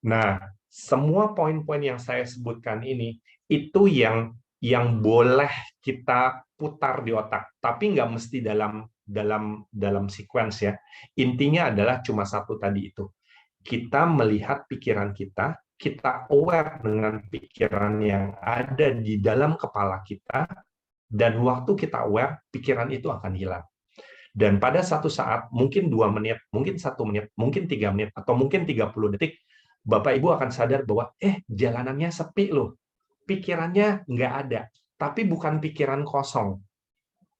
Nah, semua poin-poin yang saya sebutkan ini itu yang boleh kita putar di otak, tapi nggak mesti dalam sequence ya. Intinya adalah cuma satu tadi itu. Kita melihat pikiran kita aware dengan pikiran yang ada di dalam kepala kita. Dan waktu kita aware, pikiran itu akan hilang. Dan pada satu saat, mungkin 2 menit, mungkin 1 menit, mungkin 3 menit, atau mungkin 30 detik, Bapak Ibu akan sadar bahwa, jalanannya sepi loh. Pikirannya nggak ada. Tapi bukan pikiran kosong.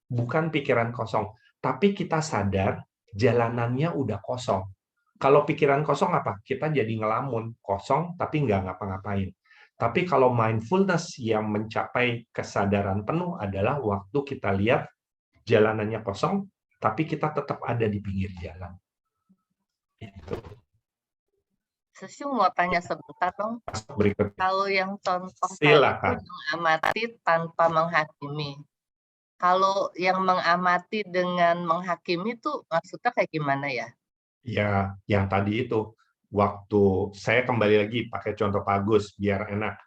Bukan pikiran kosong. Tapi kita sadar, jalanannya udah kosong. Kalau pikiran kosong apa? Kita jadi ngelamun, kosong, tapi nggak ngapa-ngapain. Tapi kalau mindfulness yang mencapai kesadaran penuh adalah waktu kita lihat jalanannya kosong, tapi kita tetap ada di pinggir jalan. Itu. Susu mau tanya sebentar dong. Berikut. Kalau yang contoh Silakan. tadi itu mengamati tanpa menghakimi. Kalau yang mengamati dengan menghakimi itu maksudnya kayak gimana ya? Ya, yang tadi itu. Waktu saya kembali lagi pakai contoh Pak Agus biar enak.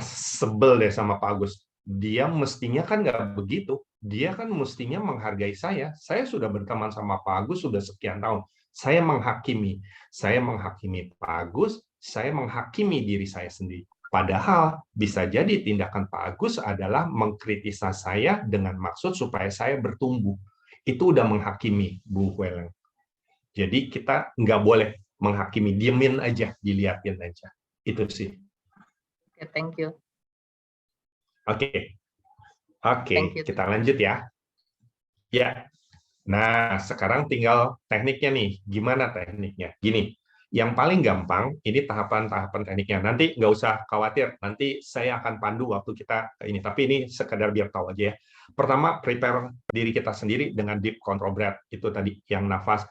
Sebel deh sama Pak Agus. Dia mestinya kan nggak begitu. Dia kan mestinya menghargai saya. Saya sudah berteman sama Pak Agus sudah sekian tahun. Saya menghakimi. Saya menghakimi Pak Agus. Saya menghakimi diri saya sendiri. Padahal bisa jadi tindakan Pak Agus adalah mengkritisasi saya dengan maksud supaya saya bertumbuh. Itu udah menghakimi, Bu Kweleng. Jadi kita nggak boleh menghakimi, diemin aja, dilihatin aja. Itu sih. Oke, thank you. Oke, kita lanjut ya. Ya, Nah, sekarang tinggal tekniknya nih. Gimana tekniknya? Gini, yang paling gampang, ini tahapan-tahapan tekniknya. Nanti nggak usah khawatir, nanti saya akan pandu waktu kita ini. Tapi ini sekedar biar tahu aja ya. Pertama, prepare diri kita sendiri dengan deep control breath. Itu tadi, yang nafas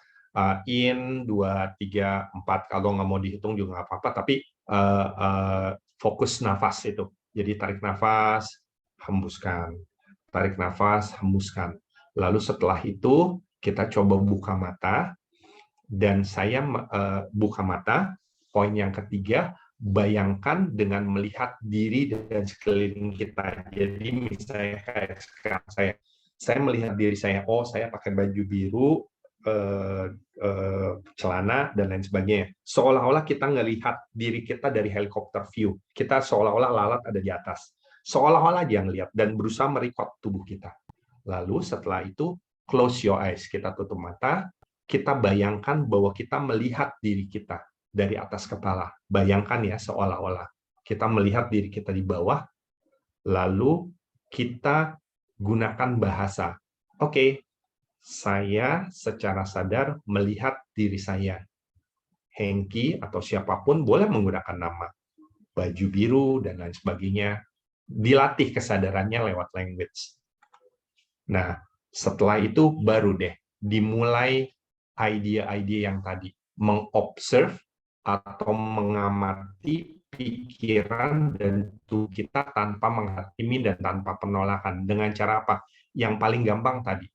in, 2, 3, 4. Kalau nggak mau dihitung juga nggak apa-apa, tapi fokus nafas itu. Jadi tarik nafas, hembuskan. Tarik nafas, hembuskan. Lalu setelah itu kita coba buka mata, dan saya buka mata. Poin yang ketiga, bayangkan dengan melihat diri dan sekeliling kita. Jadi misalnya kayak sekarang saya melihat diri saya, oh saya pakai baju biru, celana dan lain sebagainya. Seolah-olah kita ngelihat diri kita dari helikopter view. Kita seolah-olah lalat ada di atas. Seolah-olah aja ngelihat dan berusaha merecord tubuh kita. Lalu setelah itu, close your eyes. Kita tutup mata, kita bayangkan bahwa kita melihat diri kita dari atas kepala. Bayangkan ya, seolah-olah. Kita melihat diri kita di bawah, lalu kita gunakan bahasa. Oke, saya secara sadar melihat diri saya. Hengki atau siapapun boleh menggunakan nama. Baju biru dan lain sebagainya. Dilatih kesadarannya lewat language. Nah, setelah itu baru deh dimulai ide-ide yang tadi, mengobserve atau mengamati pikiran dan tubuh kita tanpa menghakimi dan tanpa penolakan. Dengan cara apa? Yang paling gampang tadi,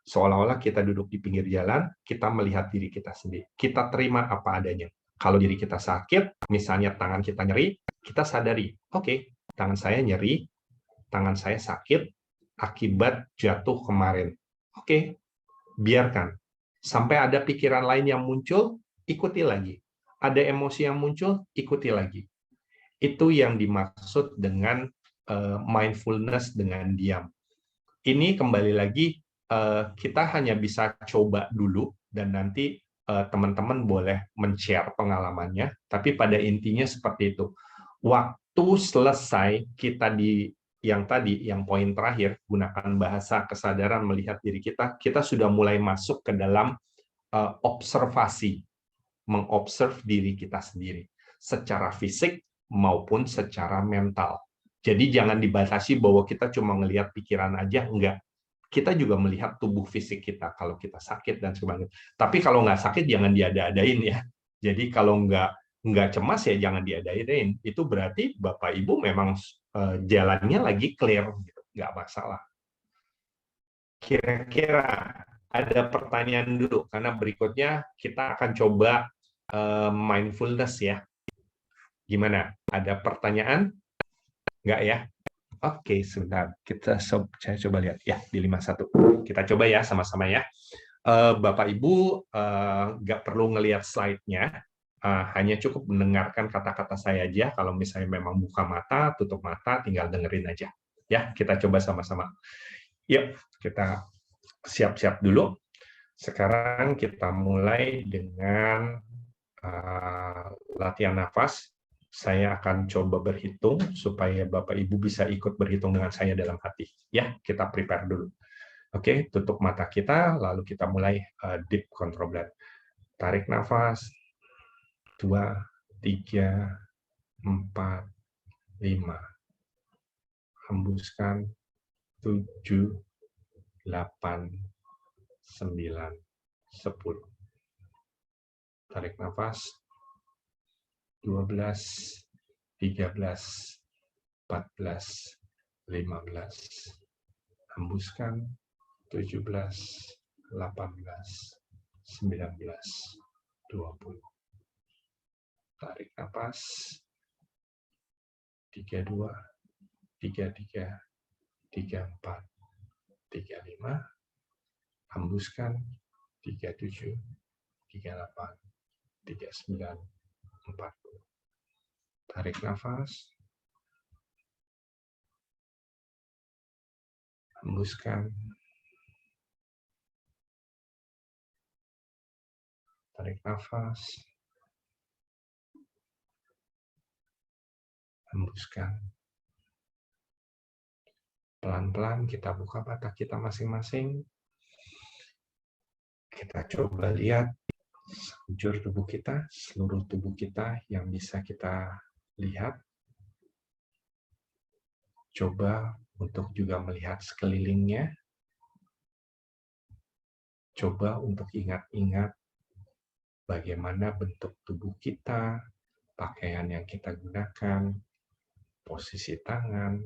seolah-olah kita duduk di pinggir jalan, kita melihat diri kita sendiri. Kita terima apa adanya. Kalau diri kita sakit, misalnya tangan kita nyeri, kita sadari, oke, tangan saya nyeri, tangan saya sakit, akibat jatuh kemarin. Oke, biarkan. Sampai ada pikiran lain yang muncul, ikuti lagi. Ada emosi yang muncul, ikuti lagi. Itu yang dimaksud dengan mindfulness dengan diam. Ini kembali lagi, kita hanya bisa coba dulu, dan nanti teman-teman boleh men-share pengalamannya, tapi pada intinya seperti itu. Waktu selesai kita yang poin terakhir, gunakan bahasa kesadaran melihat diri kita sudah mulai masuk ke dalam observasi, mengobserv diri kita sendiri, secara fisik maupun secara mental. Jadi jangan dibatasi bahwa kita cuma ngelihat pikiran aja, enggak. Kita juga melihat tubuh fisik kita, kalau kita sakit dan sebagainya. Tapi kalau nggak sakit, jangan diada-adain ya. Jadi kalau nggak cemas ya jangan diada-adain. Itu berarti Bapak Ibu memang jalannya lagi clear, gitu. Nggak masalah. Kira-kira ada pertanyaan dulu, karena berikutnya kita akan coba mindfulness ya. Gimana? Ada pertanyaan? Nggak ya? Oke, sebentar. Saya coba lihat ya di 51. Kita coba ya sama-sama ya. Bapak Ibu nggak perlu ngelihat slide-nya, hanya cukup mendengarkan kata-kata saya aja. Kalau misalnya memang buka mata, tutup mata, tinggal dengerin aja. Ya, kita coba sama-sama. Yuk, kita siap-siap dulu. Sekarang kita mulai dengan latihan nafas. Saya akan coba berhitung supaya Bapak Ibu bisa ikut berhitung dengan saya dalam hati. Ya, kita prepare dulu. Oke, tutup mata kita, lalu kita mulai deep control breath. Tarik nafas, 2, 3, 4, 5. Hembuskan, 7, 8, 9, 10. Tarik nafas, 12, 13, 14, 15. Hembuskan, 17, 18, 19, 20. Tarik nafas, 32, 33, 34, 35. Hembuskan, 37, 38, 39, 40. Tarik nafas. Hembuskan. Tarik nafas. Hembuskan. Pelan-pelan kita buka mata kita masing-masing. Kita coba lihat sekujur tubuh kita, seluruh tubuh kita yang bisa kita lihat. Coba untuk juga melihat sekelilingnya. Coba untuk ingat-ingat bagaimana bentuk tubuh kita, pakaian yang kita gunakan, posisi tangan,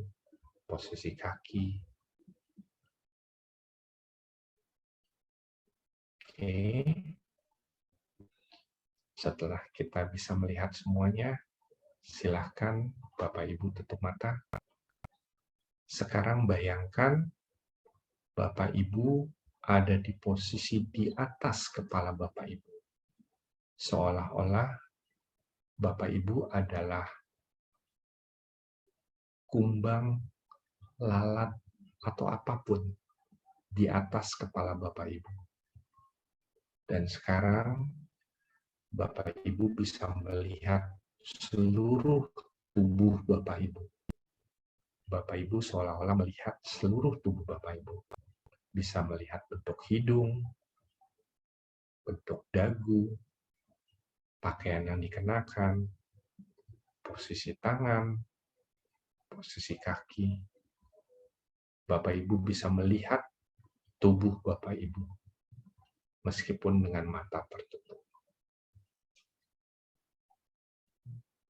posisi kaki. Oke. Setelah kita bisa melihat semuanya, silahkan Bapak Ibu tutup mata. Sekarang bayangkan Bapak Ibu ada di posisi di atas kepala Bapak Ibu. Seolah-olah Bapak Ibu adalah kumbang, lalat, atau apapun di atas kepala Bapak Ibu. Dan sekarang Bapak Ibu bisa melihat seluruh tubuh Bapak Ibu. Bapak Ibu seolah-olah melihat seluruh tubuh Bapak Ibu. Bisa melihat bentuk hidung, bentuk dagu, pakaian yang dikenakan, posisi tangan, posisi kaki. Bapak Ibu bisa melihat tubuh Bapak Ibu, meskipun dengan mata tertutup.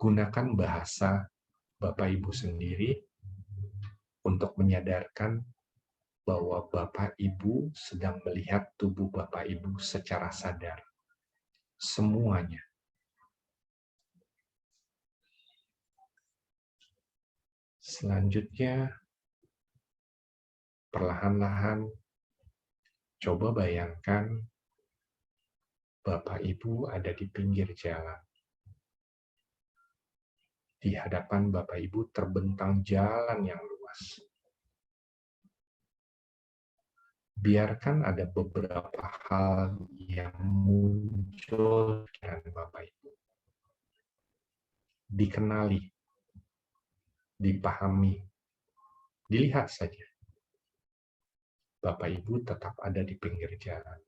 Gunakan bahasa Bapak Ibu sendiri untuk menyadarkan bahwa Bapak Ibu sedang melihat tubuh Bapak Ibu secara sadar. Semuanya. Selanjutnya, perlahan-lahan coba bayangkan Bapak Ibu ada di pinggir jalan. Di hadapan Bapak Ibu terbentang jalan yang luas. Biarkan ada beberapa hal yang muncul dengan Bapak Ibu. Dikenali, dipahami, dilihat saja. Bapak Ibu tetap ada di pinggir jalan.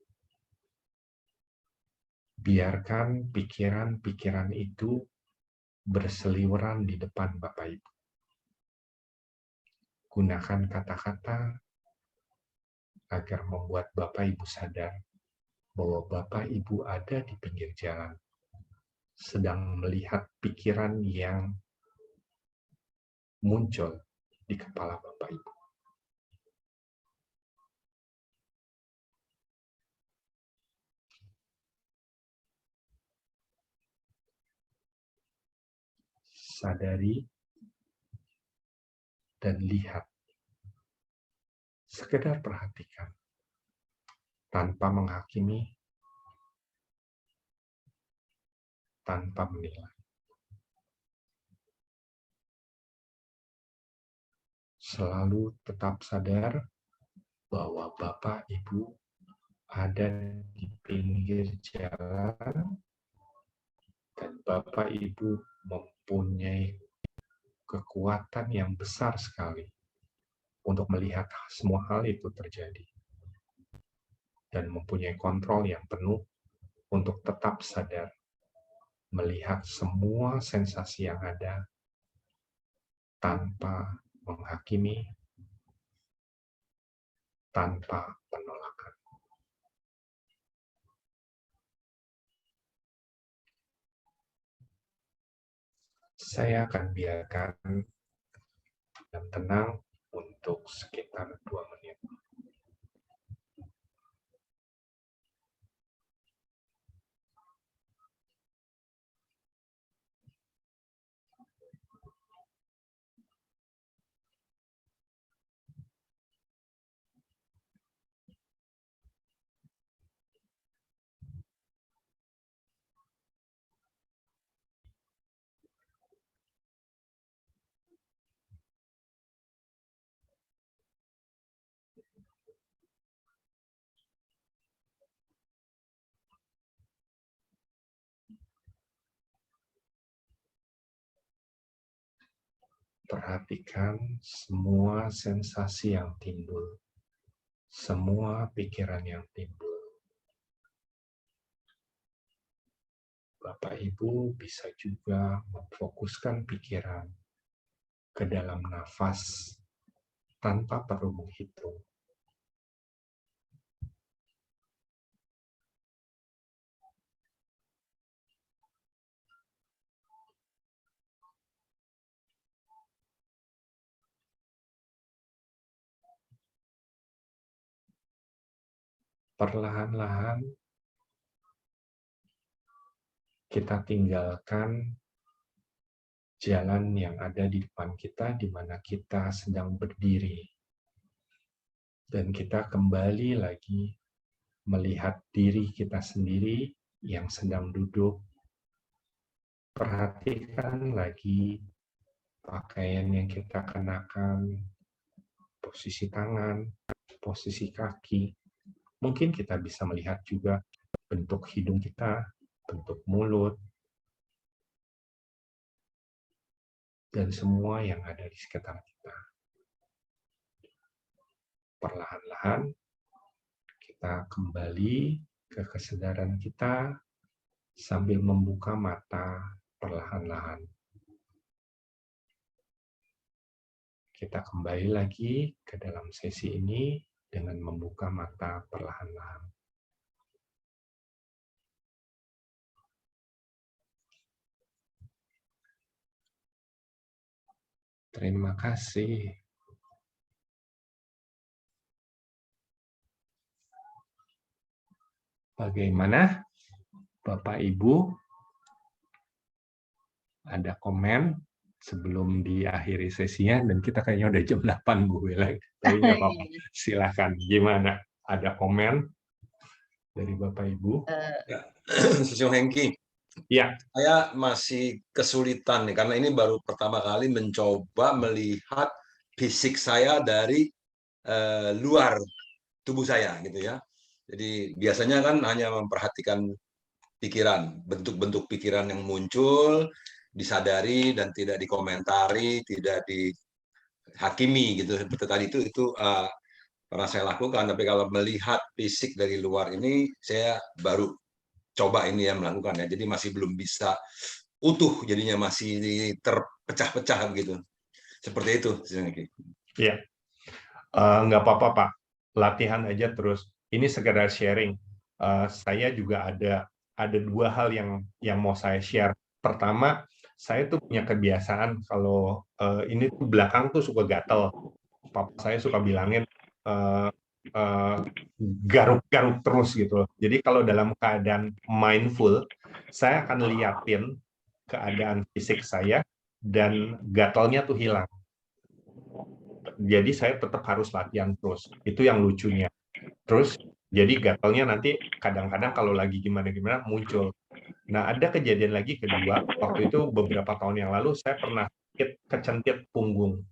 Biarkan pikiran-pikiran itu berseliweran di depan Bapak Ibu. Gunakan kata-kata agar membuat Bapak Ibu sadar bahwa Bapak Ibu ada di pinggir jalan, sedang melihat pikiran yang muncul di kepala Bapak Ibu. Sadari dan lihat. Sekedar perhatikan. Tanpa menghakimi, tanpa menilai. Selalu tetap sadar bahwa Bapak Ibu ada di pinggir jalan dan Bapak Ibu mempunyai kekuatan yang besar sekali untuk melihat semua hal itu terjadi dan mempunyai kontrol yang penuh untuk tetap sadar melihat semua sensasi yang ada tanpa menghakimi, tanpa penolakan. Saya akan biarkan dan tenang untuk sekitar 2 menit. Perhatikan semua sensasi yang timbul, semua pikiran yang timbul. Bapak Ibu bisa juga memfokuskan pikiran ke dalam nafas tanpa perlu menghitung. Perlahan-lahan kita tinggalkan jalan yang ada di depan kita, di mana kita sedang berdiri. Dan kita kembali lagi melihat diri kita sendiri yang sedang duduk. Perhatikan lagi pakaian yang kita kenakan, posisi tangan, posisi kaki. Mungkin kita bisa melihat juga bentuk hidung kita, bentuk mulut, dan semua yang ada di sekitar kita. Perlahan-lahan kita kembali ke kesadaran kita sambil membuka mata perlahan-lahan. Kita kembali lagi ke dalam sesi ini dengan membuka mata perlahan-lahan. Terima kasih. Bagaimana, Bapak Ibu? Ada komen sebelum diakhiri sesinya, dan kita kayaknya udah jam 8, Bu Wila. Tapi nggak apa-apa, silakan. Gimana? Ada komen dari Bapak Ibu? Sesung Hengki, Ya. saya masih kesulitan nih, karena ini baru pertama kali mencoba melihat fisik saya dari luar tubuh saya, gitu ya. Jadi biasanya kan hanya memperhatikan pikiran, bentuk-bentuk pikiran yang muncul, disadari dan tidak dikomentari, tidak dihakimi gitu. Seperti tadi itu pernah saya lakukan, tapi kalau melihat fisik dari luar ini saya baru coba ini ya melakukan ya. Jadi masih belum bisa utuh, jadinya masih terpecah-pecah gitu. Seperti itu. Iya. Nggak apa-apa, Pak. Latihan aja terus. Ini sekedar sharing. Saya juga ada dua hal yang mau saya share. Pertama, saya tuh punya kebiasaan kalau ini tuh belakang tuh suka gatel. Papa saya suka bilangin garuk-garuk terus gitu. Jadi kalau dalam keadaan mindful, saya akan liatin keadaan fisik saya dan gatalnya tuh hilang. Jadi saya tetap harus latihan terus. Itu yang lucunya. Terus jadi gatalnya nanti kadang-kadang kalau lagi gimana-gimana muncul. Nah, ada kejadian lagi kedua, waktu itu beberapa tahun yang lalu saya pernah kecentit punggung.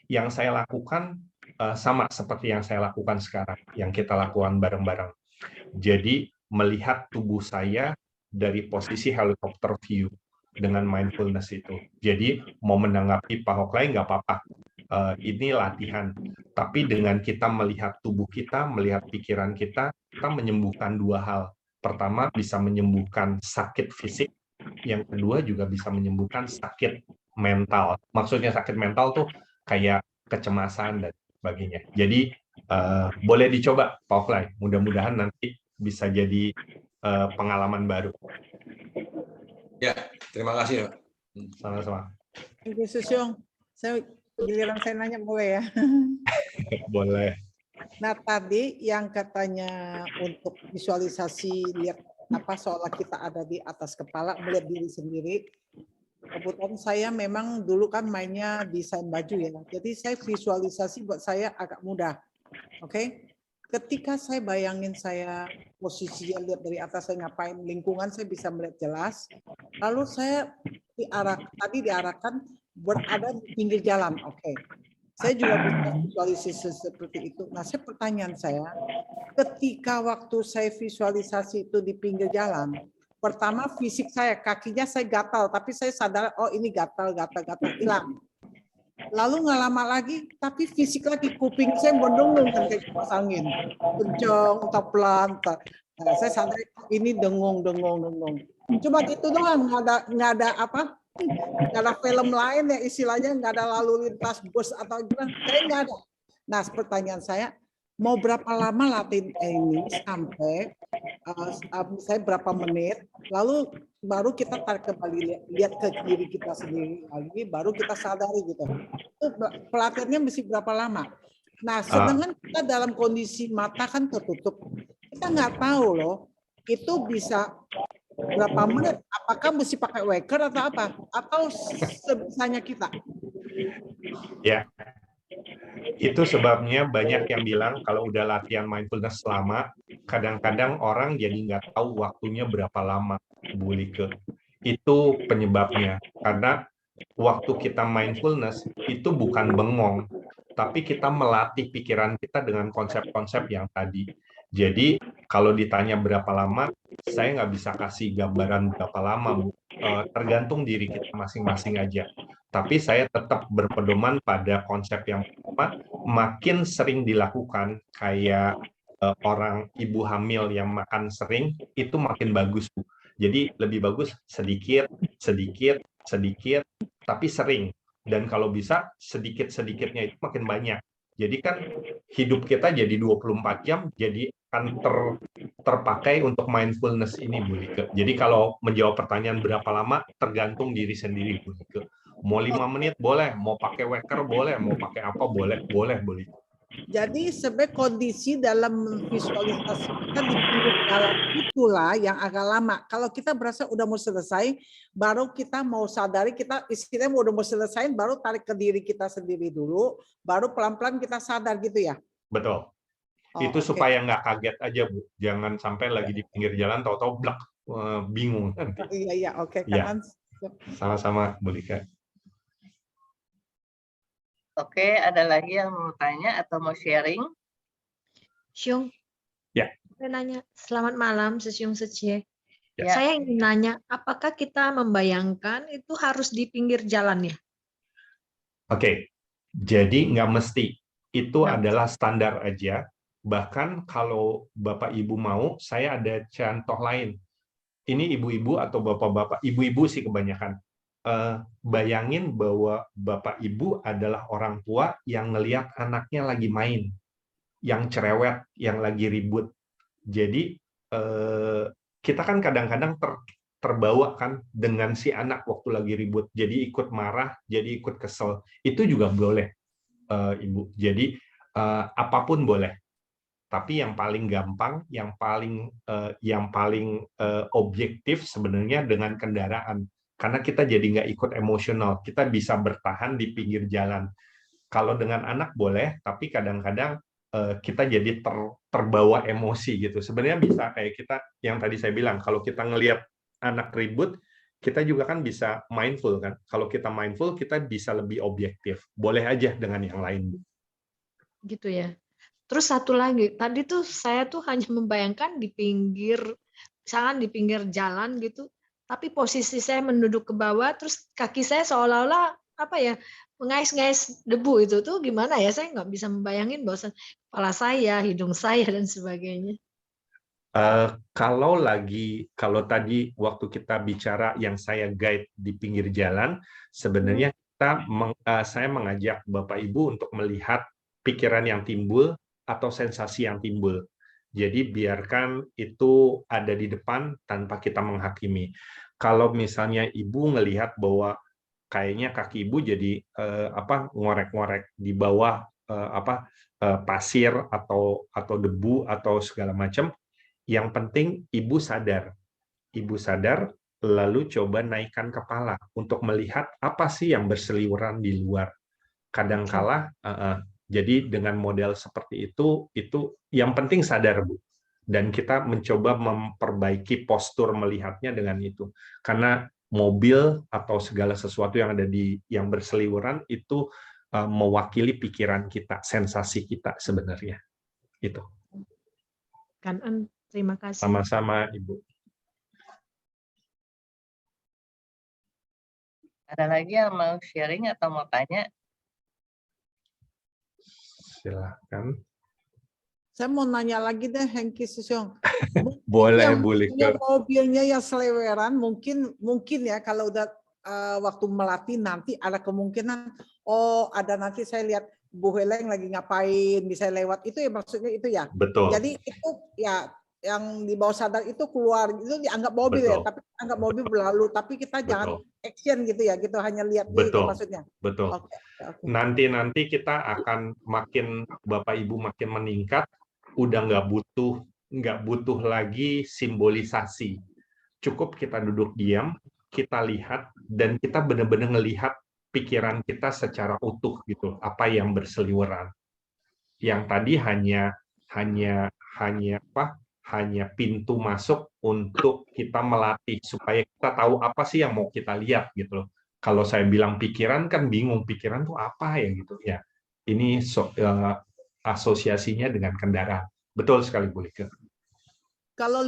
Yang saya lakukan sama seperti yang saya lakukan sekarang, yang kita lakukan bareng-bareng. Jadi melihat tubuh saya dari posisi helikopter view dengan mindfulness itu. Jadi mau menanggapi Pak Hoklai nggak apa-apa. Ini latihan. Tapi dengan kita melihat tubuh kita, melihat pikiran kita menyembuhkan dua hal. Pertama, bisa menyembuhkan sakit fisik. Yang kedua juga bisa menyembuhkan sakit mental. Maksudnya sakit mental tuh kayak kecemasan dan sebagainya. Jadi boleh dicoba, Pak Hoklai. Mudah-mudahan nanti bisa jadi pengalaman baru. Ya, terima kasih. Sama-sama. Thank you, Sesung. Giliran saya nanya boleh ya? Boleh. Nah, tadi yang katanya untuk visualisasi lihat apa seolah kita ada di atas kepala, melihat diri sendiri. Kebetulan saya memang dulu kan mainnya desain baju ya. Jadi saya visualisasi buat saya agak mudah. Oke. Ketika saya bayangin saya posisinya lihat dari atas saya ngapain, lingkungan saya bisa melihat jelas. Lalu saya diarahkan berada di pinggir jalan. Oke. Saya juga bisa visualisasi seperti itu. Nah, pertanyaan saya, ketika waktu saya visualisasi itu di pinggir jalan, pertama fisik saya, kakinya saya gatal, tapi saya sadar, oh ini gatal, hilang. Lalu nggak lama lagi, tapi fisik lagi, kuping saya mendengung kan kayak kipas angin, kencang, tak pelan. Nah, saya sadar ini dengung. Cuma gitu doang, nggak ada apa, nggak ada film lain ya istilahnya, nggak ada lalu lintas bus atau gimana, kayak nggak ada. Nah, pertanyaan saya, mau berapa lama latihan ini sampai misalnya berapa menit, lalu baru kita tarik kembali, lihat ke diri kita sendiri lagi, baru kita sadari gitu. Itu pelatihannya mesti berapa lama? Nah, sedangkan kita dalam kondisi mata kan tertutup, kita nggak tahu loh, itu bisa berapa menit? Apakah mesti pakai waker atau apa? Atau sebisanya kita? Ya, itu sebabnya banyak yang bilang kalau udah latihan mindfulness lama, kadang-kadang orang jadi nggak tahu waktunya berapa lama, Bu Like. Itu penyebabnya. Karena waktu kita mindfulness itu bukan bengong, tapi kita melatih pikiran kita dengan konsep-konsep yang tadi. Jadi kalau ditanya berapa lama, saya nggak bisa kasih gambaran berapa lama, Bu. Tergantung diri kita masing-masing aja. Tapi saya tetap berpedoman pada konsep yang pertama, makin sering dilakukan, kayak orang ibu hamil yang makan sering, itu makin bagus, Bu. Jadi lebih bagus sedikit, sedikit, sedikit, tapi sering. Dan kalau bisa sedikit-sedikitnya itu makin banyak. Jadi kan hidup kita jadi 24 jam, jadi akan terpakai untuk mindfulness ini, Bu Like. Jadi kalau menjawab pertanyaan berapa lama, tergantung diri sendiri, Bu Like. Mau 5 menit boleh, mau pakai waker boleh, mau pakai apa boleh, boleh. Jadi sebenarnya kondisi dalam visualisasi kita di pinggir jalan itulah yang agak lama. Kalau kita berasa udah mau selesai, baru kita mau sadari, kita istilahnya udah mau selesai, baru tarik ke diri kita sendiri dulu, baru pelan-pelan kita sadar gitu ya. Betul. Itu supaya nggak kaget aja, Bu. Jangan sampai lagi di pinggir jalan, tahu-tahu blak, bingung nanti. Iya, oke. Ya. Sama-sama, Bu Lika. Oke, ada lagi yang mau tanya atau mau sharing? Xiong. Ya. Saya nanya, selamat malam, Sesyung Secie. Ya. Saya ingin nanya, apakah kita membayangkan itu harus di pinggir jalan ya? Oke, jadi nggak mesti. Itu adalah standar aja. Bahkan kalau Bapak Ibu mau, saya ada contoh lain. Ini ibu-ibu atau bapak-bapak, ibu-ibu sih kebanyakan. Bayangin bahwa Bapak Ibu adalah orang tua yang ngelihat anaknya lagi main, yang cerewet, yang lagi ribut. Jadi kita kan kadang-kadang terbawa kan dengan si anak waktu lagi ribut, jadi ikut marah, jadi ikut kesel. Itu juga boleh, Ibu. Jadi apapun boleh. Tapi yang paling gampang, yang paling objektif sebenarnya dengan kendaraan. Karena kita jadi nggak ikut emosional, kita bisa bertahan di pinggir jalan. Kalau dengan anak boleh, tapi kadang-kadang kita jadi terbawa emosi gitu. Sebenarnya bisa kayak kita yang tadi saya bilang, kalau kita ngelihat anak ribut, kita juga kan bisa mindful kan. Kalau kita mindful, kita bisa lebih objektif. Boleh aja dengan yang lain. Gitu ya. Terus satu lagi, tadi tuh saya tuh hanya membayangkan di pinggir, misalkan di pinggir jalan gitu, tapi posisi saya menunduk ke bawah, terus kaki saya seolah-olah apa ya, mengais-ngais debu itu tuh gimana ya? Saya nggak bisa membayangin bahwa kepala saya, hidung saya dan sebagainya. Kalau tadi waktu kita bicara yang saya guide di pinggir jalan, sebenarnya saya mengajak Bapak Ibu untuk melihat pikiran yang timbul atau sensasi yang timbul. Jadi biarkan itu ada di depan tanpa kita menghakimi. Kalau misalnya Ibu ngelihat bahwa kayaknya kaki Ibu jadi ngorek-ngorek di bawah pasir atau debu atau segala macam, yang penting Ibu sadar, lalu coba naikkan kepala untuk melihat apa sih yang berseliweran di luar. Kadangkala jadi dengan model seperti itu yang penting sadar, Bu. Dan kita mencoba memperbaiki postur melihatnya dengan itu. Karena mobil atau segala sesuatu yang ada yang berseliweran itu mewakili pikiran kita, sensasi kita sebenarnya. Itu. Kanan, terima kasih. Sama-sama, Ibu. Ada lagi yang mau sharing atau mau tanya? Silakan. Saya mau nanya lagi deh, Hengki Susyong. Boleh, Yang boleh. punya mobilnya yang seleweran, mungkin ya kalau udah waktu melatih nanti ada kemungkinan, oh ada nanti saya lihat Bu Heleng lagi ngapain, bisa lewat, itu ya maksudnya itu ya. Betul. Jadi itu ya yang di bawah sadar itu keluar, itu dianggap mobil ya, Betul. tapi anggap mobil berlalu, tapi kita jangan action gitu ya, gitu hanya lihat gitu Betul. maksudnya. Betul. Oke. Nanti kita akan makin Bapak Ibu makin meningkat, udah nggak butuh lagi simbolisasi. Cukup kita duduk diam, kita lihat, dan kita benar-benar ngelihat pikiran kita secara utuh gitu, apa yang berseliweran. Yang tadi hanya pintu masuk untuk kita melatih supaya kita tahu apa sih yang mau kita lihat gitu loh. Kalau saya bilang pikiran kan bingung, pikiran tuh apa ya gitu ya. Ini asosiasinya dengan kendaraan. Betul sekali Bu Lika. Kalau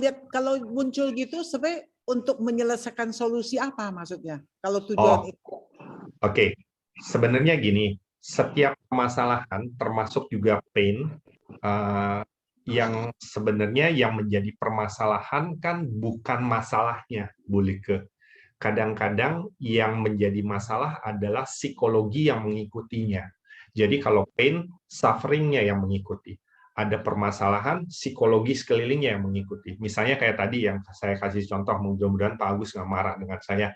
muncul gitu sebenarnya untuk menyelesaikan solusi apa maksudnya? Kalau tujuan itu. Oke. Sebenarnya gini, setiap permasalahan termasuk juga pain yang sebenarnya yang menjadi permasalahan kan bukan masalahnya, Bu Lika. Kadang-kadang yang menjadi masalah adalah psikologi yang mengikutinya. Jadi kalau pain, suffering-nya yang mengikuti. Ada permasalahan, psikologi sekelilingnya yang mengikuti. Misalnya kayak tadi yang saya kasih contoh, mudah-mudahan Pak Agus nggak marah dengan saya.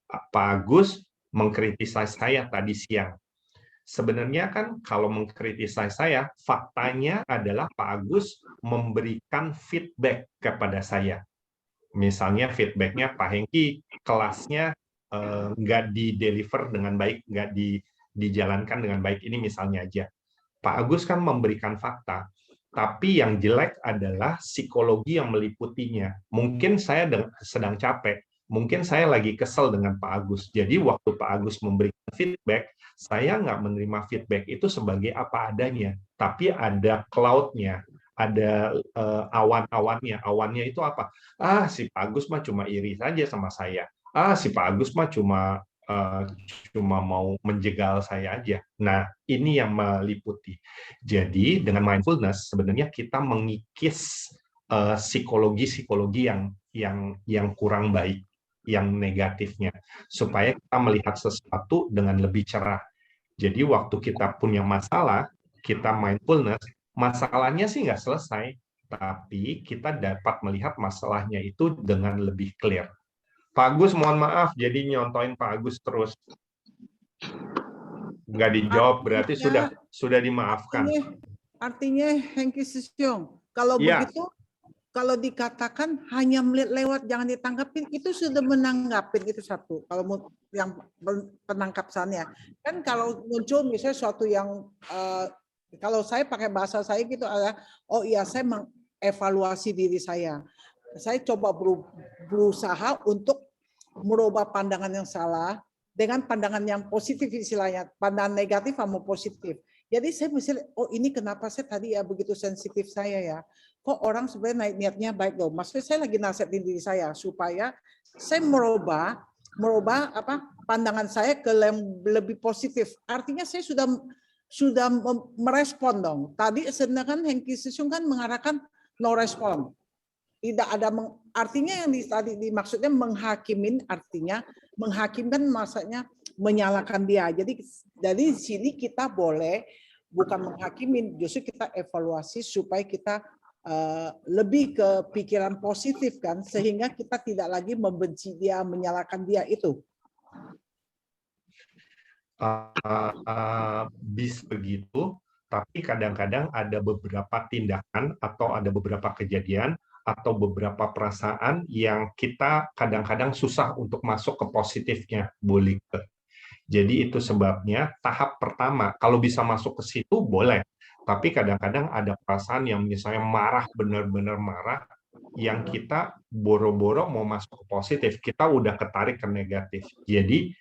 Pak Agus mengkritisasi saya tadi siang. Sebenarnya kan kalau mengkritisasi saya, faktanya adalah Pak Agus memberikan feedback kepada saya. Misalnya feedbacknya Pak Hengki, kelasnya nggak di-deliver dengan baik, nggak dijalankan dengan baik. Ini misalnya aja. Pak Agus kan memberikan fakta, tapi yang jelek adalah psikologi yang meliputinya. Mungkin saya sedang capek, mungkin saya lagi kesel dengan Pak Agus. Jadi waktu Pak Agus memberikan feedback, saya nggak menerima feedback itu sebagai apa adanya, tapi ada cloud-nya, ada awan-awannya. Awannya itu apa? Si Pak Agus mah cuma iri saja sama saya. Si Pak Agus mah cuma mau menjegal saya aja. Nah, ini yang meliputi. Jadi dengan mindfulness sebenarnya kita mengikis psikologi-psikologi yang kurang baik, yang negatifnya, supaya kita melihat sesuatu dengan lebih cerah. Jadi waktu kita punya masalah, kita mindfulness, masalahnya sih nggak selesai, tapi kita dapat melihat masalahnya itu dengan lebih clear. Pak Agus, mohon maaf, jadi nyontoin Pak Agus terus. Nggak dijawab, berarti sudah dimaafkan. Artinya Hengki Susyong, kalau begitu, kalau dikatakan hanya melihat lewat, jangan ditanggapin, itu sudah menanggapin, itu satu. Kalau yang penangkapannya. Kan kalau muncul misalnya suatu yang, kalau saya pakai bahasa saya gitu, oh iya saya mengevaluasi diri saya. Saya coba berusaha untuk merubah pandangan yang salah dengan pandangan yang positif istilahnya, pandangan negatif sama positif. Jadi saya mesti, oh ini kenapa saya tadi ya begitu sensitif saya ya. Kok orang sebenarnya niatnya baik loh. Maksudnya saya lagi nasihatin diri saya supaya saya merubah pandangan saya ke lebih positif. Artinya saya sudah merespon dong. Tadi sedangkan Hengki Susyong kan mengarahkan no respon. Tidak ada artinya yang tadi dimaksudnya menghakimin, artinya menghakimkan maksudnya menyalahkan dia. Jadi dari sini kita boleh bukan menghakimin, justru kita evaluasi supaya kita lebih ke pikiran positif kan, sehingga kita tidak lagi membenci dia, menyalahkan dia itu. Bis begitu, tapi kadang-kadang ada beberapa tindakan atau ada beberapa kejadian atau beberapa perasaan yang kita kadang-kadang susah untuk masuk ke positifnya, boleh. Jadi itu sebabnya tahap pertama, kalau bisa masuk ke situ boleh, tapi kadang-kadang ada perasaan yang misalnya marah, benar-benar marah, yang kita boro-boro mau masuk ke positif, kita udah ketarik ke negatif. Jadi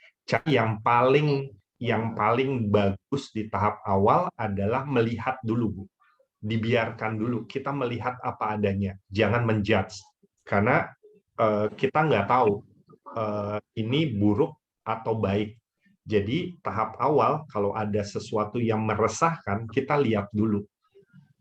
yang paling bagus di tahap awal adalah melihat dulu, Bu. Dibiarkan dulu, kita melihat apa adanya, jangan menjudge, karena kita nggak tahu ini buruk atau baik. Jadi tahap awal, kalau ada sesuatu yang meresahkan, kita lihat dulu.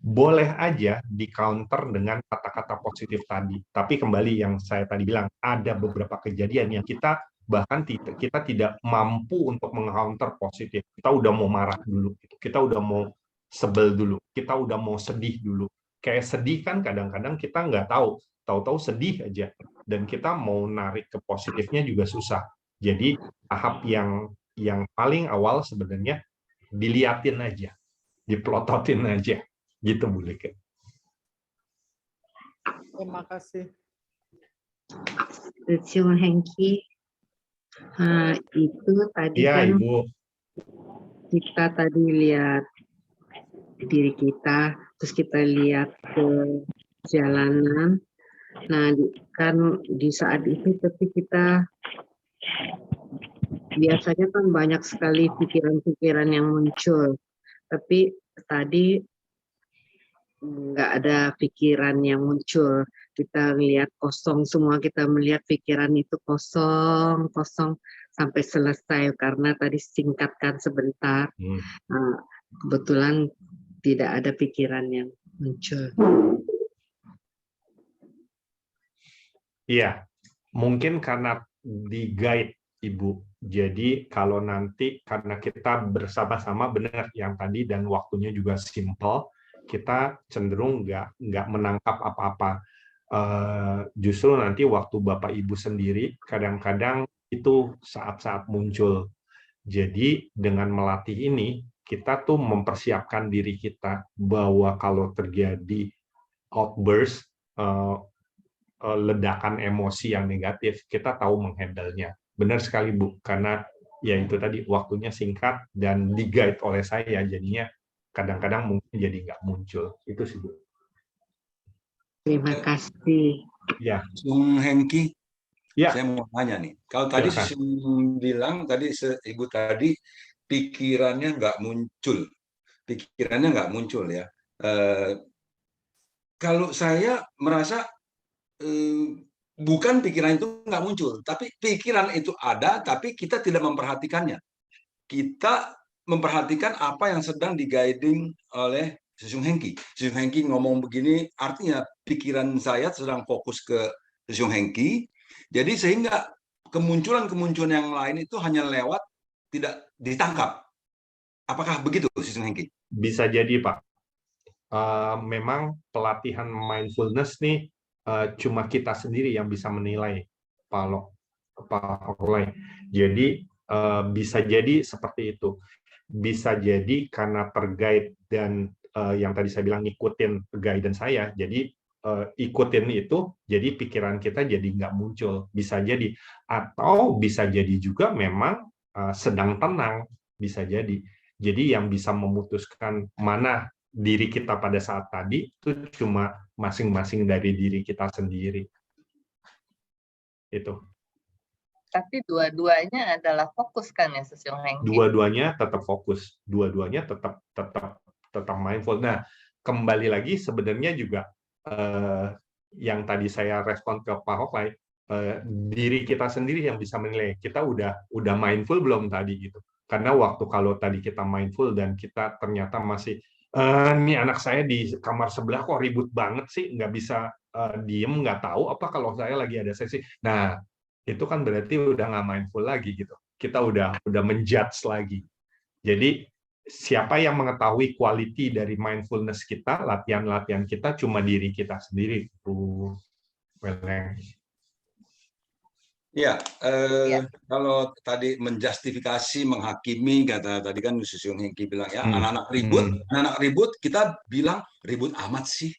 boleh aja di counter dengan kata-kata positif tadi. Tapi kembali yang saya tadi bilang, ada beberapa kejadian yang kita bahkan kita tidak mampu untuk meng-counter positif. Kita udah mau marah dulu, kita udah mau sebel dulu, kita udah mau sedih dulu. Kayak sedih kan kadang-kadang kita nggak tahu-tahu sedih aja. Dan kita mau narik ke positifnya juga susah. Jadi tahap yang paling awal sebenarnya diliatin aja, dipelototin aja. Gitu Bu Lika. Terima kasih. Siung Hengki, itu tadi Iya, kan Ibu. kita tadi lihat diri kita, terus kita lihat ke jalanan. Nah, kan di saat itu tapi kita biasanya kan banyak sekali pikiran-pikiran yang muncul. Tapi tadi nggak ada pikiran yang muncul. Kita lihat kosong semua, kita melihat pikiran itu kosong sampai selesai karena tadi singkatkan sebentar. Nah, kebetulan tidak ada pikiran yang muncul. Iya, mungkin karena di guide Ibu. Jadi kalau nanti karena kita bersama-sama benar yang tadi dan waktunya juga simple, kita cenderung nggak menangkap apa-apa. Justru nanti waktu Bapak Ibu sendiri kadang-kadang itu saat-saat muncul. Jadi dengan melatih ini kita tuh mempersiapkan diri kita bahwa kalau terjadi outburst, ledakan emosi yang negatif, kita tahu menghandle-nya. Benar sekali Bu, karena ya itu tadi waktunya singkat dan di-guide oleh saya, jadinya kadang-kadang mungkin jadi nggak muncul. Itu sih Bu. Terima kasih. Ya. Bung Hengki, ya. Saya mau tanya nih. Kalau tadi Susun bilang tadi Ibu tadi pikirannya nggak muncul ya. Kalau saya merasa bukan pikiran itu nggak muncul, tapi pikiran itu ada, tapi kita tidak memperhatikannya. Kita memperhatikan apa yang sedang di-guiding oleh Susun Hengki. Susun Hengki ngomong begini, artinya pikiran saya sedang fokus ke Susun Hengki, jadi sehingga kemunculan-kemunculan yang lain itu hanya lewat, tidak ditangkap. Apakah begitu, Susun Hengki? Bisa jadi, Pak. Memang pelatihan mindfulness nih cuma kita sendiri yang bisa menilai, Pak Oleh. Jadi bisa jadi seperti itu. Bisa jadi karena terguide dan yang tadi saya bilang ngikutin guidance saya, jadi ikutin itu, jadi pikiran kita jadi nggak muncul. Bisa jadi. Atau bisa jadi juga memang sedang tenang, bisa jadi. Jadi yang bisa memutuskan mana diri kita pada saat tadi itu cuma masing-masing dari diri kita sendiri. Itu. Tapi dua-duanya adalah fokus kan ya, Susun Hengki? Dua-duanya tetap fokus, dua-duanya tetap mindful. Nah, kembali lagi sebenarnya juga yang tadi saya respon ke Pak Hoklai, diri kita sendiri yang bisa menilai kita udah mindful belum tadi gitu. Karena waktu kalau tadi kita mindful dan kita ternyata masih nih anak saya di kamar sebelah kok ribut banget sih, nggak bisa diem, nggak tahu apa kalau saya lagi ada sesi. Nah, itu kan berarti udah nggak mindful lagi gitu. Kita udah menjudge lagi. Jadi siapa yang mengetahui quality dari mindfulness kita, latihan-latihan kita cuma diri kita sendiri, Bu Weleng. Ya, kalau tadi menjustifikasi, menghakimi, kata tadi kan Susun Hengki bilang ya, anak-anak ribut, kita bilang ribut amat sih.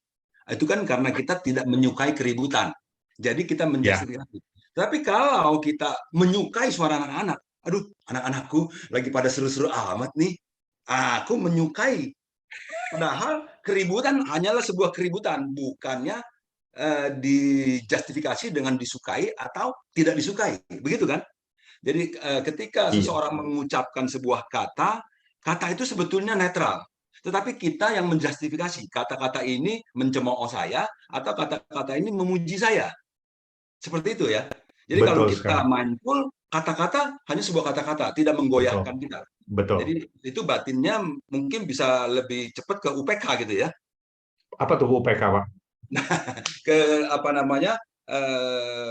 Itu kan karena kita tidak menyukai keributan. Jadi kita menjustifikasi. Tapi kalau kita menyukai suara anak-anak, aduh, anak-anakku lagi pada seru-seru amat nih, aku menyukai. Padahal keributan hanyalah sebuah keributan, bukannya dijustifikasi dengan disukai atau tidak disukai, begitu kan? Jadi ketika seseorang mengucapkan sebuah kata itu sebetulnya netral, tetapi kita yang menjustifikasi kata-kata ini mencemooh saya atau kata-kata ini memuji saya, seperti itu ya. Jadi betul, kalau kita mindful, kata-kata hanya sebuah kata-kata, tidak menggoyahkan kita. Betul. Jadi itu batinnya mungkin bisa lebih cepat ke UPK gitu ya. Apa tuh UPK, Pak? Ke apa namanya,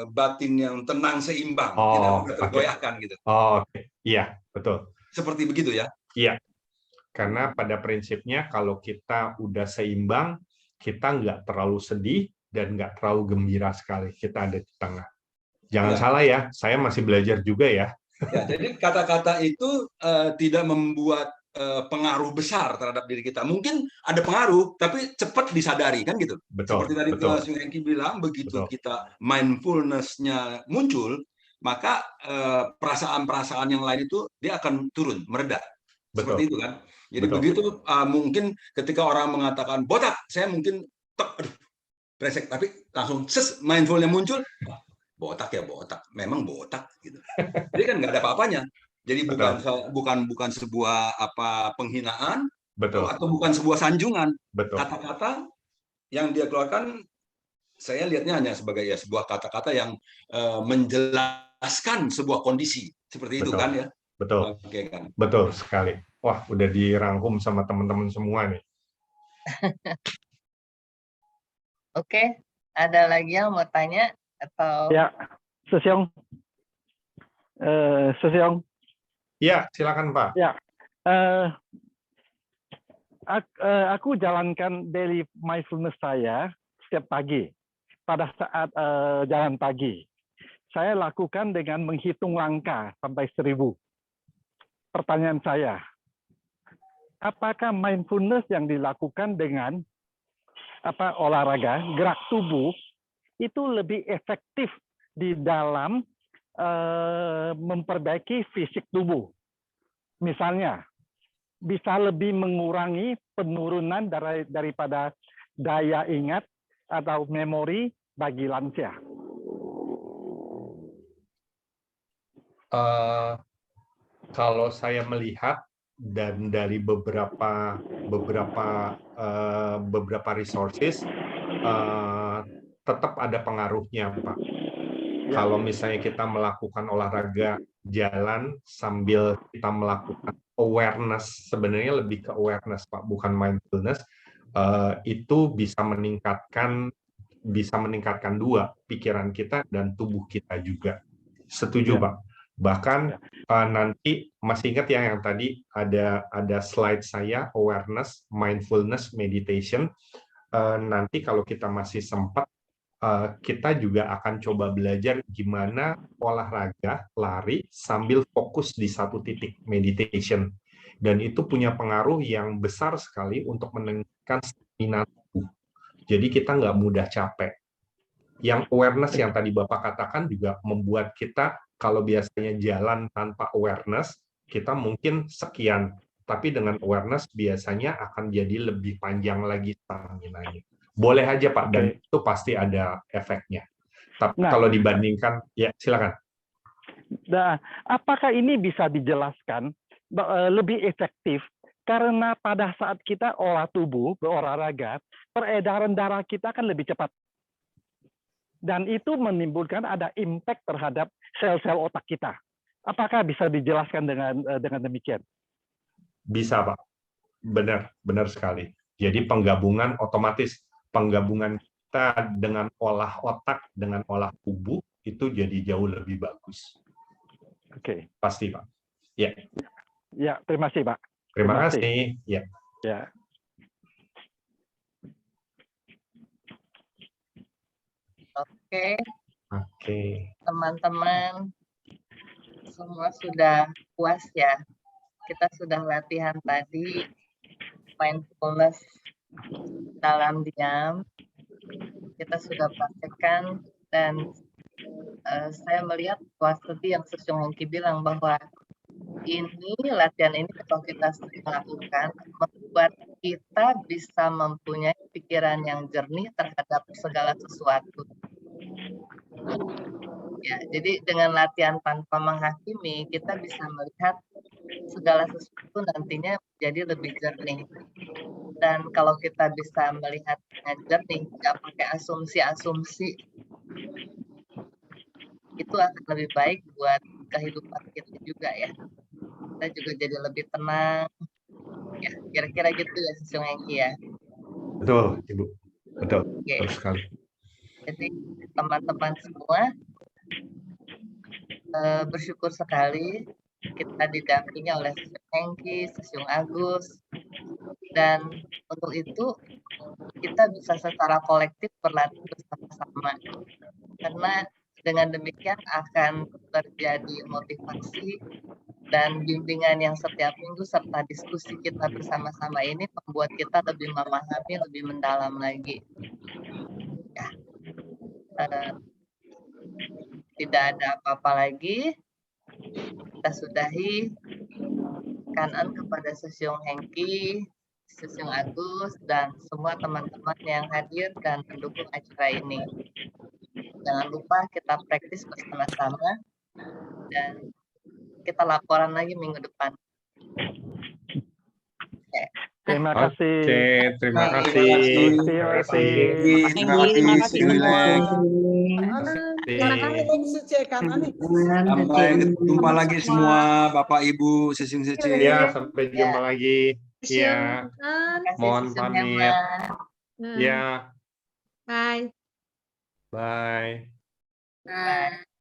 batin yang tenang seimbang, tidak Oh, mudah oke. tergoyahkan gitu. Oh, oke. Iya, betul. Seperti begitu ya. Iya, karena pada prinsipnya kalau kita udah seimbang, kita nggak terlalu sedih dan nggak terlalu gembira sekali. Kita ada di tengah. Jangan Ya. salah ya, saya masih belajar juga ya. Ya, jadi kata-kata itu tidak membuat pengaruh besar terhadap diri kita. Mungkin ada pengaruh, tapi cepat disadari kan gitu. Betul, Seperti tadi betul, Sung Hengki bilang, begitu betul. kita mindfulness-nya muncul, maka perasaan-perasaan yang lain itu dia akan turun, mereda. Betul. Seperti itu kan. Jadi Betul. begitu mungkin ketika orang mengatakan botak, saya mungkin aduh, resek, tapi langsung mindfulnya muncul, botak ya botak, memang botak gitu. Jadi kan nggak ada apa-apanya. Jadi bukan sebuah penghinaan, Betul. atau bukan sebuah sanjungan. Betul. Kata-kata yang dia keluarkan, saya lihatnya hanya sebagai ya sebuah kata-kata yang menjelaskan sebuah kondisi seperti itu kan ya. Betul. Oke kan. Betul sekali. Wah, udah dirangkum sama teman-teman semua nih. Oke, ada lagi yang mau tanya atau? Ya, Sesiong. Sesiong. Ya, silakan Pak. Ya, aku jalankan daily mindfulness saya setiap pagi. Pada saat jalan pagi, saya lakukan dengan menghitung langkah sampai 1000. Pertanyaan saya, apakah mindfulness yang dilakukan dengan olahraga, gerak tubuh, itu lebih efektif di dalam memperbaiki fisik tubuh? Misalnya, bisa lebih mengurangi penurunan daripada daya ingat atau memori bagi lansia. Kalau saya melihat dan dari beberapa resources, tetap ada pengaruhnya, Pak. Ya. Kalau misalnya kita melakukan olahraga jalan sambil kita melakukan awareness, sebenarnya lebih ke awareness, Pak, bukan mindfulness, itu bisa meningkatkan dua, pikiran kita dan tubuh kita juga. Setuju, ya. Pak. Bahkan nanti masih ingat ya yang tadi ada slide saya awareness, mindfulness, meditation. Nanti kalau kita masih sempat, kita juga akan coba belajar gimana olahraga lari sambil fokus di satu titik, meditation. Dan itu punya pengaruh yang besar sekali untuk meningkatkan stamina tubuh. Jadi kita nggak mudah capek. Yang awareness yang tadi Bapak katakan juga membuat kita, kalau biasanya jalan tanpa awareness, kita mungkin sekian. Tapi dengan awareness biasanya akan jadi lebih panjang lagi stamina-nya. Boleh aja Pak, dan itu pasti ada efeknya. Tapi kalau dibandingkan, ya silakan. Nah, apakah ini bisa dijelaskan lebih efektif? Karena pada saat kita olah tubuh, berolahraga, peredaran darah kita akan lebih cepat. Dan itu menimbulkan ada impact terhadap sel-sel otak kita. Apakah bisa dijelaskan dengan demikian? Bisa, Pak. Benar sekali. Jadi penggabungan otomatis, penggabungan kita dengan olah otak, dengan olah tubuh, itu jadi jauh lebih bagus. Oke. Pasti, Pak. Ya. Ya, terima kasih, Pak. Terima kasih. Ya. Ya. Oke. Teman-teman semua sudah puas ya. Kita sudah latihan tadi mindfulness dalam diam. Kita sudah praktekkan dan saya melihat bahwa seperti yang Sung Hengki bilang bahwa latihan ini kalau kita sering lakukan membuat kita bisa mempunyai pikiran yang jernih terhadap segala sesuatu. Ya, jadi dengan latihan tanpa menghakimi, kita bisa melihat segala sesuatu nantinya menjadi lebih jernih. Dan kalau kita bisa melihat dengan jernih, nggak pakai asumsi-asumsi, itu akan lebih baik buat kehidupan kita juga ya. Kita juga jadi lebih tenang. Ya, kira-kira gitu ya Sung Hengki ya. Betul, Ibu. Betul, Oke. betul sekali. Jadi teman-teman semua bersyukur sekali kita didampingi oleh Sesiung Hengki, Sesiung Agus, dan untuk itu kita bisa secara kolektif berlatih bersama-sama. Karena dengan demikian akan terjadi motivasi dan bimbingan yang setiap minggu serta diskusi kita bersama-sama ini membuat kita lebih memahami, lebih mendalam lagi. Ya, tidak ada apa-apa lagi. Kita sudahi. Kanan kepada Sesiung Hengki, Sesiung Agus, dan semua teman-teman yang hadir dan mendukung acara ini. Jangan lupa kita praktis bersama-sama dan kita laporan lagi minggu depan. Terima Oke, kasih. terima Terima kasih. kasih. Terima kasih. Terima kasih, Silek. Kak Ani, Suci, Kak Ani. Sampai jumpa lagi semua Bapak Ibu Sesiung Suci. Ya, sampai jumpa lagi. Sesiung Ya, Nan. mohon Sesiung pamit. hemat. Nah, Ya, bye. bye. Bye.